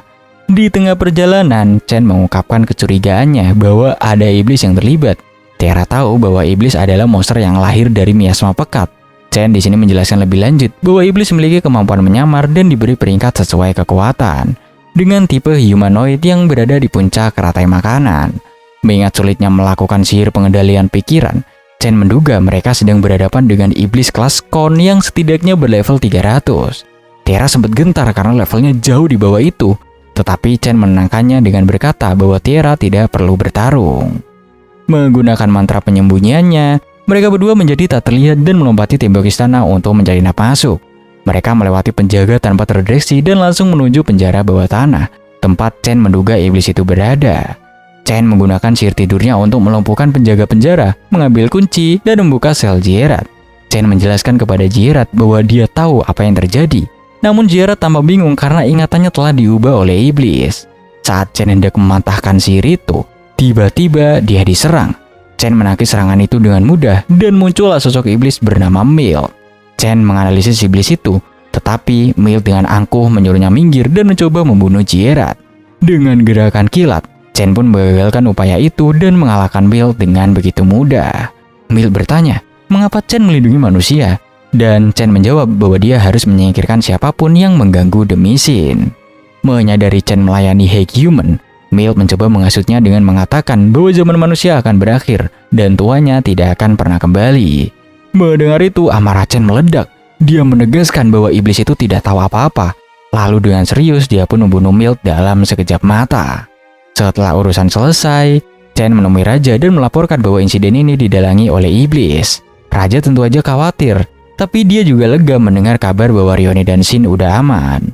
Di tengah perjalanan, Chen mengungkapkan kecurigaannya bahwa ada iblis yang terlibat. Tiara tahu bahwa iblis adalah monster yang lahir dari miasma pekat. Chen di sini menjelaskan lebih lanjut bahwa iblis memiliki kemampuan menyamar dan diberi peringkat sesuai kekuatan, dengan tipe humanoid yang berada di puncak rantai makanan. Mengingat sulitnya melakukan sihir pengendalian pikiran, Chen menduga mereka sedang berhadapan dengan iblis kelas Kon yang setidaknya berlevel 300. Tiara sempat gentar karena levelnya jauh di bawah itu, tetapi Chen menenangkannya dengan berkata bahwa Tiara tidak perlu bertarung. Menggunakan mantra penyembunyiannya, mereka berdua menjadi tak terlihat dan melompati tembok istana untuk mencari napas masuk. Mereka melewati penjaga tanpa terdeteksi dan langsung menuju penjara bawah tanah, tempat Chen menduga iblis itu berada. Chen menggunakan sihir tidurnya untuk melumpuhkan penjaga penjara, mengambil kunci, dan membuka sel Gerard. Chen menjelaskan kepada Gerard bahwa dia tahu apa yang terjadi. Namun Gerard tampak bingung karena ingatannya telah diubah oleh iblis. Saat Chen hendak mematahkan sihir itu, tiba-tiba dia diserang. Chen menangkis serangan itu dengan mudah dan muncullah sosok iblis bernama Mil. Chen menganalisis iblis itu, tetapi Mil dengan angkuh menyuruhnya minggir dan mencoba membunuh Gerard. Dengan gerakan kilat, Chen pun menggagalkan upaya itu dan mengalahkan Mil dengan begitu mudah. Mil bertanya, mengapa Chen melindungi manusia? Dan Chen menjawab bahwa dia harus menyingkirkan siapapun yang mengganggu demi Shin. Menyadari Chen melayani Hake Human, Mil mencoba menghasutnya dengan mengatakan bahwa zaman manusia akan berakhir dan tuanya tidak akan pernah kembali. Mendengar itu, amarah Chen meledak. Dia menegaskan bahwa iblis itu tidak tahu apa-apa. Lalu dengan serius dia pun membunuh Mil dalam sekejap mata. Setelah urusan selesai, Chen menemui Raja dan melaporkan bahwa insiden ini didalangi oleh iblis. Raja tentu aja khawatir, tapi dia juga lega mendengar kabar bahwa Rione dan Shin udah aman.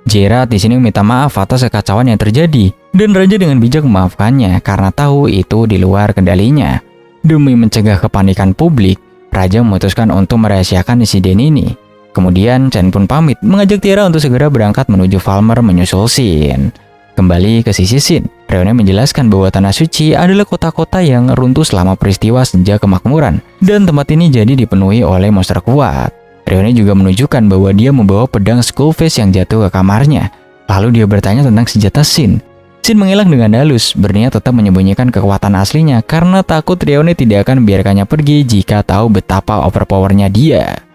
Gerard di sini meminta maaf atas kekacauan yang terjadi, dan Raja dengan bijak memaafkannya karena tahu itu di luar kendalinya. Demi mencegah kepanikan publik, Raja memutuskan untuk merahasiakan insiden ini. Kemudian Chen pun pamit mengajak Tiara untuk segera berangkat menuju Falmer menyusul Shin. Kembali ke sisi Shin, Rione menjelaskan bahwa Tanah Suci adalah kota-kota yang runtuh selama peristiwa sejak kemakmuran, dan tempat ini jadi dipenuhi oleh monster kuat. Rione juga menunjukkan bahwa dia membawa pedang Skullface yang jatuh ke kamarnya. Lalu dia bertanya tentang senjata Shin. Shin mengelak dengan halus, berniat tetap menyembunyikan kekuatan aslinya karena takut Rione tidak akan membiarkannya pergi jika tahu betapa overpowernya dia.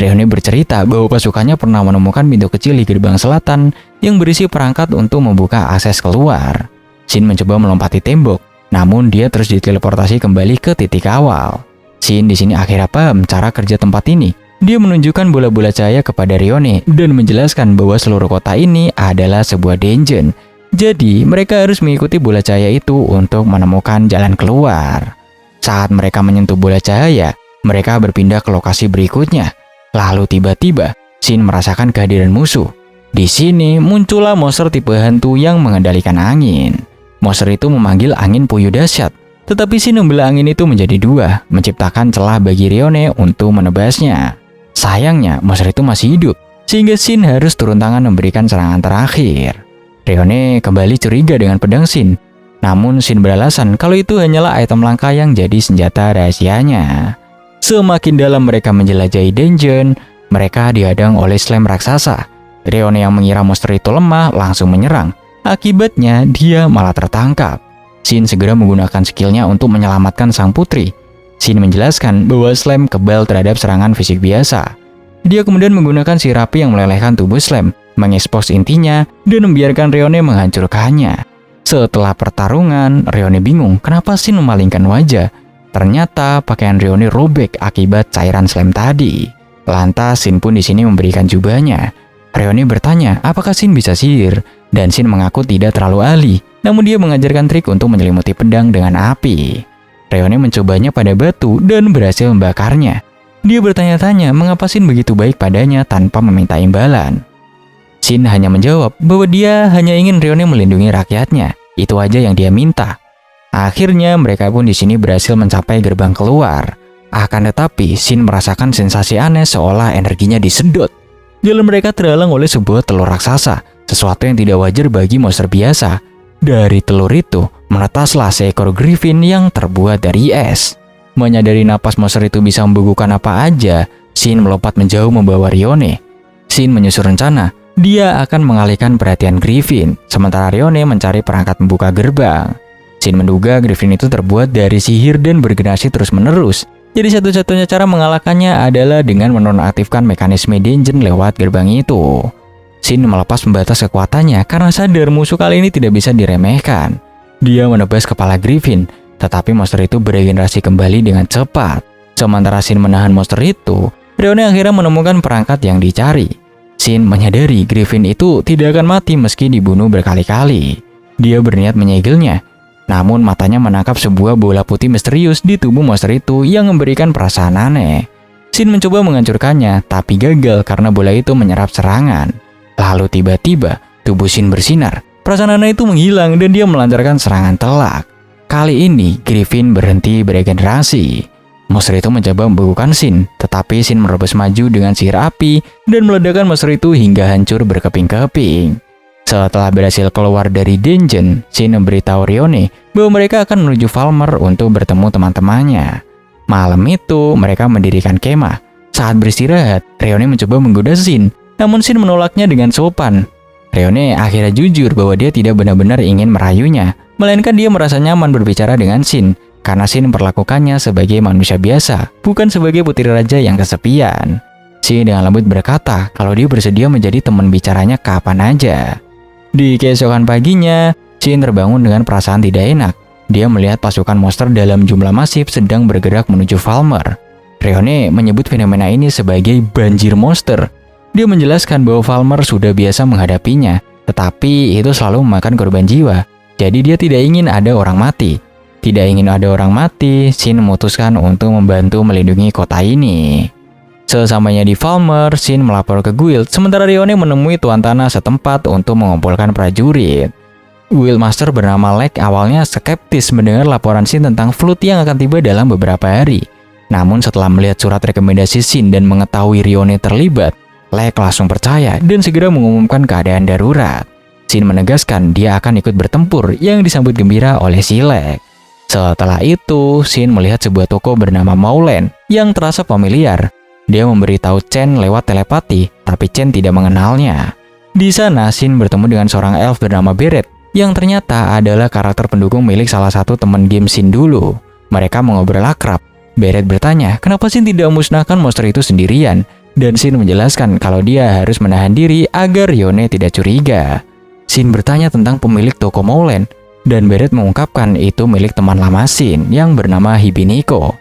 Rione bercerita bahwa pasukannya pernah menemukan pintu kecil di gerbang selatan yang berisi perangkat untuk membuka akses keluar. Shin mencoba melompati tembok, namun dia terus diteleportasi kembali ke titik awal. Shin di sini akhirnya paham cara kerja tempat ini. Dia menunjukkan bola-bola cahaya kepada Rione dan menjelaskan bahwa seluruh kota ini adalah sebuah dungeon. Jadi, mereka harus mengikuti bola cahaya itu untuk menemukan jalan keluar. Saat mereka menyentuh bola cahaya, mereka berpindah ke lokasi berikutnya. Lalu tiba-tiba, Shin merasakan kehadiran musuh. Di sini muncullah monster tipe hantu yang mengendalikan angin. Monster itu memanggil angin puyuh dahsyat, tetapi Shin membelah angin itu menjadi dua, menciptakan celah bagi Rione untuk menebasnya. Sayangnya, monster itu masih hidup, sehingga Shin harus turun tangan memberikan serangan terakhir. Rione kembali curiga dengan pedang Shin, namun Shin beralasan kalau itu hanyalah item langka yang jadi senjata rahasianya. Semakin dalam mereka menjelajahi dungeon, mereka dihadang oleh slime raksasa. Rione yang mengira monster itu lemah langsung menyerang. Akibatnya, dia malah tertangkap. Shin segera menggunakan skillnya untuk menyelamatkan sang putri. Shin menjelaskan bahwa slime kebal terhadap serangan fisik biasa. Dia kemudian menggunakan sirapi yang melelehkan tubuh slime, mengekspos intinya, dan membiarkan Rione menghancurkannya. Setelah pertarungan, Rione bingung kenapa Shin memalingkan wajah. Ternyata pakaian Rione robek akibat cairan slime tadi. Lantas Shin pun di sini memberikan jubahnya. Rione bertanya apakah Shin bisa sihir, dan Shin mengaku tidak terlalu ahli, namun dia mengajarkan trik untuk menyelimuti pedang dengan api. Rione mencobanya pada batu dan berhasil membakarnya. Dia bertanya-tanya mengapa Shin begitu baik padanya tanpa meminta imbalan. Shin hanya menjawab bahwa dia hanya ingin Rione melindungi rakyatnya. Itu aja yang dia minta. Akhirnya mereka pun di sini berhasil mencapai gerbang keluar. Akan tetapi Shin merasakan sensasi aneh seolah energinya disedot. Jalan mereka terhalang oleh sebuah telur raksasa, sesuatu yang tidak wajar bagi monster biasa. Dari telur itu menetaslah seekor griffin yang terbuat dari es. Menyadari napas monster itu bisa membukukan apa aja, Shin melompat menjauh membawa Rione. Shin menyusun rencana. Dia akan mengalihkan perhatian Griffin, sementara Rione mencari perangkat membuka gerbang. Shin menduga Griffin itu terbuat dari sihir dan bergenerasi terus-menerus. Jadi satu-satunya cara mengalahkannya adalah dengan menonaktifkan mekanisme dungeon lewat gerbang itu. Shin melepas pembatas kekuatannya karena sadar musuh kali ini tidak bisa diremehkan. Dia menebas kepala Griffin, tetapi monster itu beregenerasi kembali dengan cepat. Sementara Shin menahan monster itu, Rione akhirnya menemukan perangkat yang dicari. Shin menyadari Griffin itu tidak akan mati meski dibunuh berkali-kali. Dia berniat menyegelnya. Namun matanya menangkap sebuah bola putih misterius di tubuh monster itu yang memberikan perasaan aneh. Shin mencoba menghancurkannya, tapi gagal karena bola itu menyerap serangan. Lalu tiba-tiba, tubuh Shin bersinar. Perasaan aneh itu menghilang dan dia melancarkan serangan telak. Kali ini, Griffin berhenti beregenerasi. Monster itu mencoba membekukan Shin, tetapi Shin menerobos maju dengan sihir api dan meledakkan monster itu hingga hancur berkeping-keping. Setelah berhasil keluar dari dungeon, Shin memberitahu Rione bahwa mereka akan menuju Falmer untuk bertemu teman-temannya. Malam itu, mereka mendirikan kemah. Saat beristirahat, Rione mencoba menggoda Shin, namun Shin menolaknya dengan sopan. Rione akhirnya jujur bahwa dia tidak benar-benar ingin merayunya, melainkan dia merasa nyaman berbicara dengan Shin, karena Shin memperlakukannya sebagai manusia biasa, bukan sebagai putri raja yang kesepian. Shin dengan lembut berkata kalau dia bersedia menjadi teman bicaranya kapan aja. Di keesokan paginya, Shin terbangun dengan perasaan tidak enak. Dia melihat pasukan monster dalam jumlah masif sedang bergerak menuju Falmer. Rione menyebut fenomena ini sebagai banjir monster. Dia menjelaskan bahwa Falmer sudah biasa menghadapinya, tetapi itu selalu memakan korban jiwa. Jadi dia tidak ingin ada orang mati. Tidak ingin ada orang mati, Shin memutuskan untuk membantu melindungi kota ini. Sesamanya di Falmer, Shin melapor ke guild, sementara Rione menemui tuan tanah setempat untuk mengumpulkan prajurit. Guild Master bernama Lek awalnya skeptis mendengar laporan Shin tentang flood yang akan tiba dalam beberapa hari. Namun setelah melihat surat rekomendasi Shin dan mengetahui Rione terlibat, Lek langsung percaya dan segera mengumumkan keadaan darurat. Shin menegaskan dia akan ikut bertempur yang disambut gembira oleh si Lek. Setelah itu, Shin melihat sebuah toko bernama Maulen yang terasa familiar. Dia memberitahu Chen lewat telepati, tapi Chen tidak mengenalnya. Di sana, Shin bertemu dengan seorang elf bernama Beret, yang ternyata adalah karakter pendukung milik salah satu teman game Shin dulu. Mereka mengobrol akrab. Beret bertanya, kenapa Shin tidak memusnahkan monster itu sendirian? dan Shin menjelaskan kalau dia harus menahan diri agar Ryone tidak curiga. Shin bertanya tentang pemilik toko Mouland, dan Barrett mengungkapkan itu milik teman lama Shin yang bernama Hibiniko.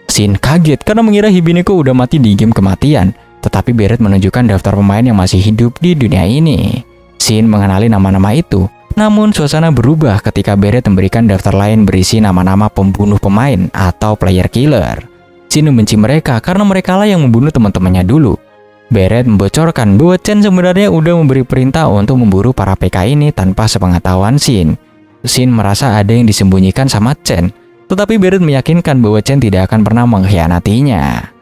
Shin kaget karena mengira Hibiniko udah mati di game kematian, tetapi Barrett menunjukkan daftar pemain yang masih hidup di dunia ini. Shin mengenali nama-nama itu, namun suasana berubah ketika Barrett memberikan daftar lain berisi nama-nama pembunuh pemain atau player killer. Shin membenci mereka karena merekalah yang membunuh teman-temannya dulu. Barrett membocorkan bahwa Chen sebenarnya udah memberi perintah untuk memburu para PK ini tanpa sepengetahuan Shin. Shin merasa ada yang disembunyikan sama Chen, tetapi Barrett meyakinkan bahwa Chen tidak akan pernah mengkhianatinya.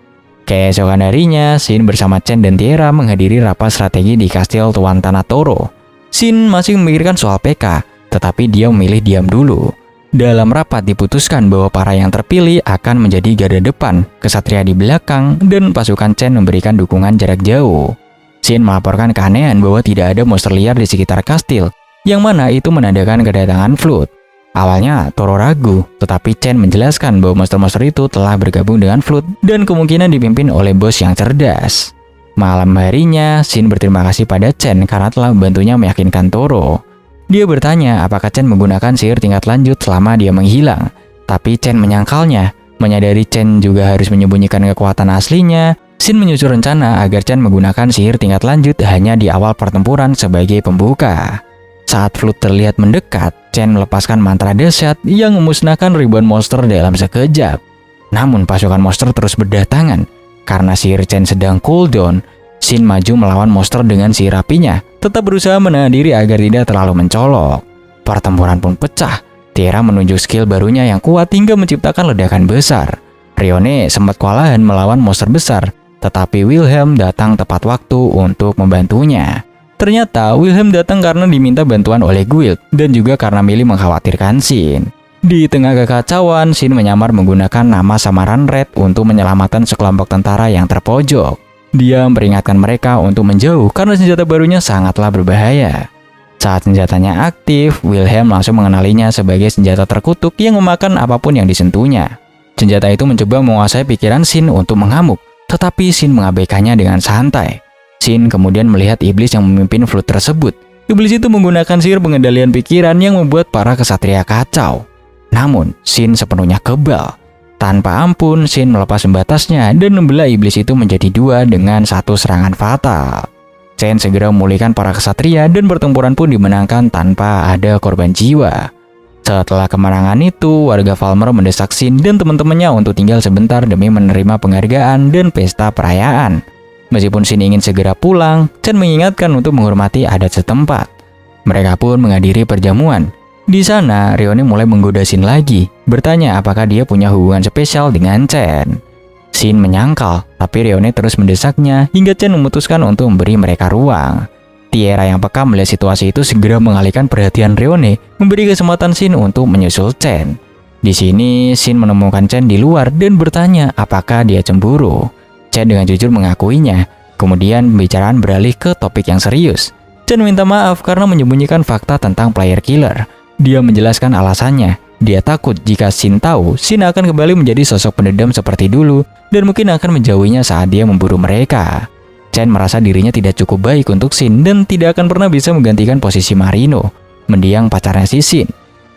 Keesokan harinya, Shin bersama Chen dan Tiara menghadiri rapat strategi di kastil Tuan Tanah Toro. Shin masih memikirkan soal PK, tetapi dia memilih diam dulu. Dalam rapat diputuskan bahwa para yang terpilih akan menjadi garda depan, kesatria di belakang, dan pasukan Chen memberikan dukungan jarak jauh. Shin melaporkan keanehan bahwa tidak ada monster liar di sekitar kastil, yang mana itu menandakan kedatangan Flood. Awalnya Toro ragu, tetapi Chen menjelaskan bahwa monster-monster itu telah bergabung dengan Flood dan kemungkinan dipimpin oleh bos yang cerdas. Malam harinya, Shin berterima kasih pada Chen karena telah membantunya meyakinkan Toro. Dia bertanya apakah Chen menggunakan sihir tingkat lanjut selama dia menghilang, tapi Chen menyangkalnya. Menyadari Chen juga harus menyembunyikan kekuatan aslinya, Shin menyusun rencana agar Chen menggunakan sihir tingkat lanjut hanya di awal pertempuran sebagai pembuka. Saat Flood terlihat mendekat, Chen melepaskan mantra dahsyat yang memusnahkan ribuan monster dalam sekejap. Namun pasukan monster terus berdatangan. Karena sihir Chen sedang cooldown, Shin maju melawan monster dengan sihir apinya, tetap berusaha menahan diri agar tidak terlalu mencolok. Pertempuran pun pecah. Tiara menunjuk skill barunya yang kuat hingga menciptakan ledakan besar. Ryone sempat kewalahan melawan monster besar, tetapi Wilhelm datang tepat waktu untuk membantunya. Ternyata Wilhelm datang karena diminta bantuan oleh Guild dan juga karena Millie mengkhawatirkan Shin. Di tengah kekacauan, Shin menyamar menggunakan nama samaran Red untuk menyelamatkan sekelompok tentara yang terpojok. Dia memperingatkan mereka untuk menjauh karena senjata barunya sangatlah berbahaya. Saat senjatanya aktif, Wilhelm langsung mengenalinya sebagai senjata terkutuk yang memakan apapun yang disentuhnya. Senjata itu mencoba menguasai pikiran Shin untuk mengamuk, tetapi Shin mengabaikannya dengan santai. Shin kemudian melihat iblis yang memimpin Flood tersebut. Iblis itu menggunakan sihir pengendalian pikiran yang membuat para kesatria kacau. Namun, Shin sepenuhnya kebal. Tanpa ampun, Shin melepas pembatasnya dan membelah iblis itu menjadi dua dengan satu serangan fatal. Chen segera memulihkan para kesatria dan pertempuran pun dimenangkan tanpa ada korban jiwa. Setelah kemenangan itu, warga Falmer mendesak Shin dan teman-temannya untuk tinggal sebentar demi menerima penghargaan dan pesta perayaan. Meskipun Shin ingin segera pulang, Chen mengingatkan untuk menghormati adat setempat. Mereka pun menghadiri perjamuan. Di sana, Ryone mulai menggoda Shin lagi, bertanya apakah dia punya hubungan spesial dengan Chen. Shin menyangkal, tapi Ryone terus mendesaknya hingga Chen memutuskan untuk memberi mereka ruang. Tiara yang peka melihat situasi itu segera mengalihkan perhatian Ryone, memberi kesempatan Shin untuk menyusul Chen. Di sini, Shin menemukan Chen di luar dan bertanya apakah dia cemburu. Chen dengan jujur mengakuinya, kemudian pembicaraan beralih ke topik yang serius. Chen minta maaf karena menyembunyikan fakta tentang player killer. Dia menjelaskan alasannya. Dia takut jika Shin tahu, Shin akan kembali menjadi sosok pendendam seperti dulu dan mungkin akan menjauhinya saat dia memburu mereka. Chen merasa dirinya tidak cukup baik untuk Shin dan tidak akan pernah bisa menggantikan posisi Marino, mendiang pacarnya si Shin.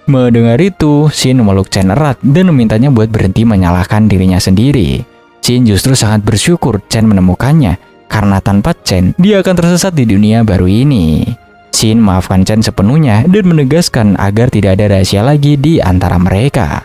Mendengar itu, Shin memeluk Chen erat dan memintanya buat berhenti menyalahkan dirinya sendiri. Shin justru sangat bersyukur Chen menemukannya, karena tanpa Chen, dia akan tersesat di dunia baru ini. Shin maafkan Chen sepenuhnya dan menegaskan agar tidak ada rahasia lagi di antara mereka.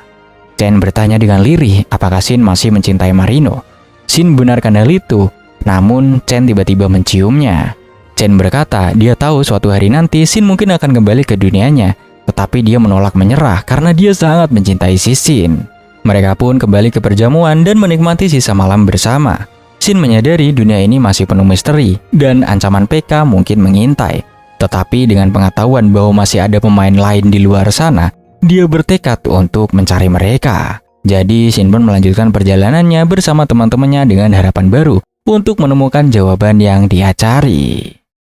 Chen bertanya dengan lirih apakah Shin masih mencintai Marino. Shin benarkan hal itu, namun Chen tiba-tiba menciumnya. Chen berkata dia tahu suatu hari nanti Shin mungkin akan kembali ke dunianya, tetapi dia menolak menyerah karena dia sangat mencintai si Shin. Mereka pun kembali ke perjamuan dan menikmati sisa malam bersama. Shin menyadari dunia ini masih penuh misteri dan ancaman PK mungkin mengintai. Tetapi dengan pengetahuan bahwa masih ada pemain lain di luar sana, dia bertekad untuk mencari mereka. Jadi Shin pun melanjutkan perjalanannya bersama teman-temannya dengan harapan baru untuk menemukan jawaban yang dia cari.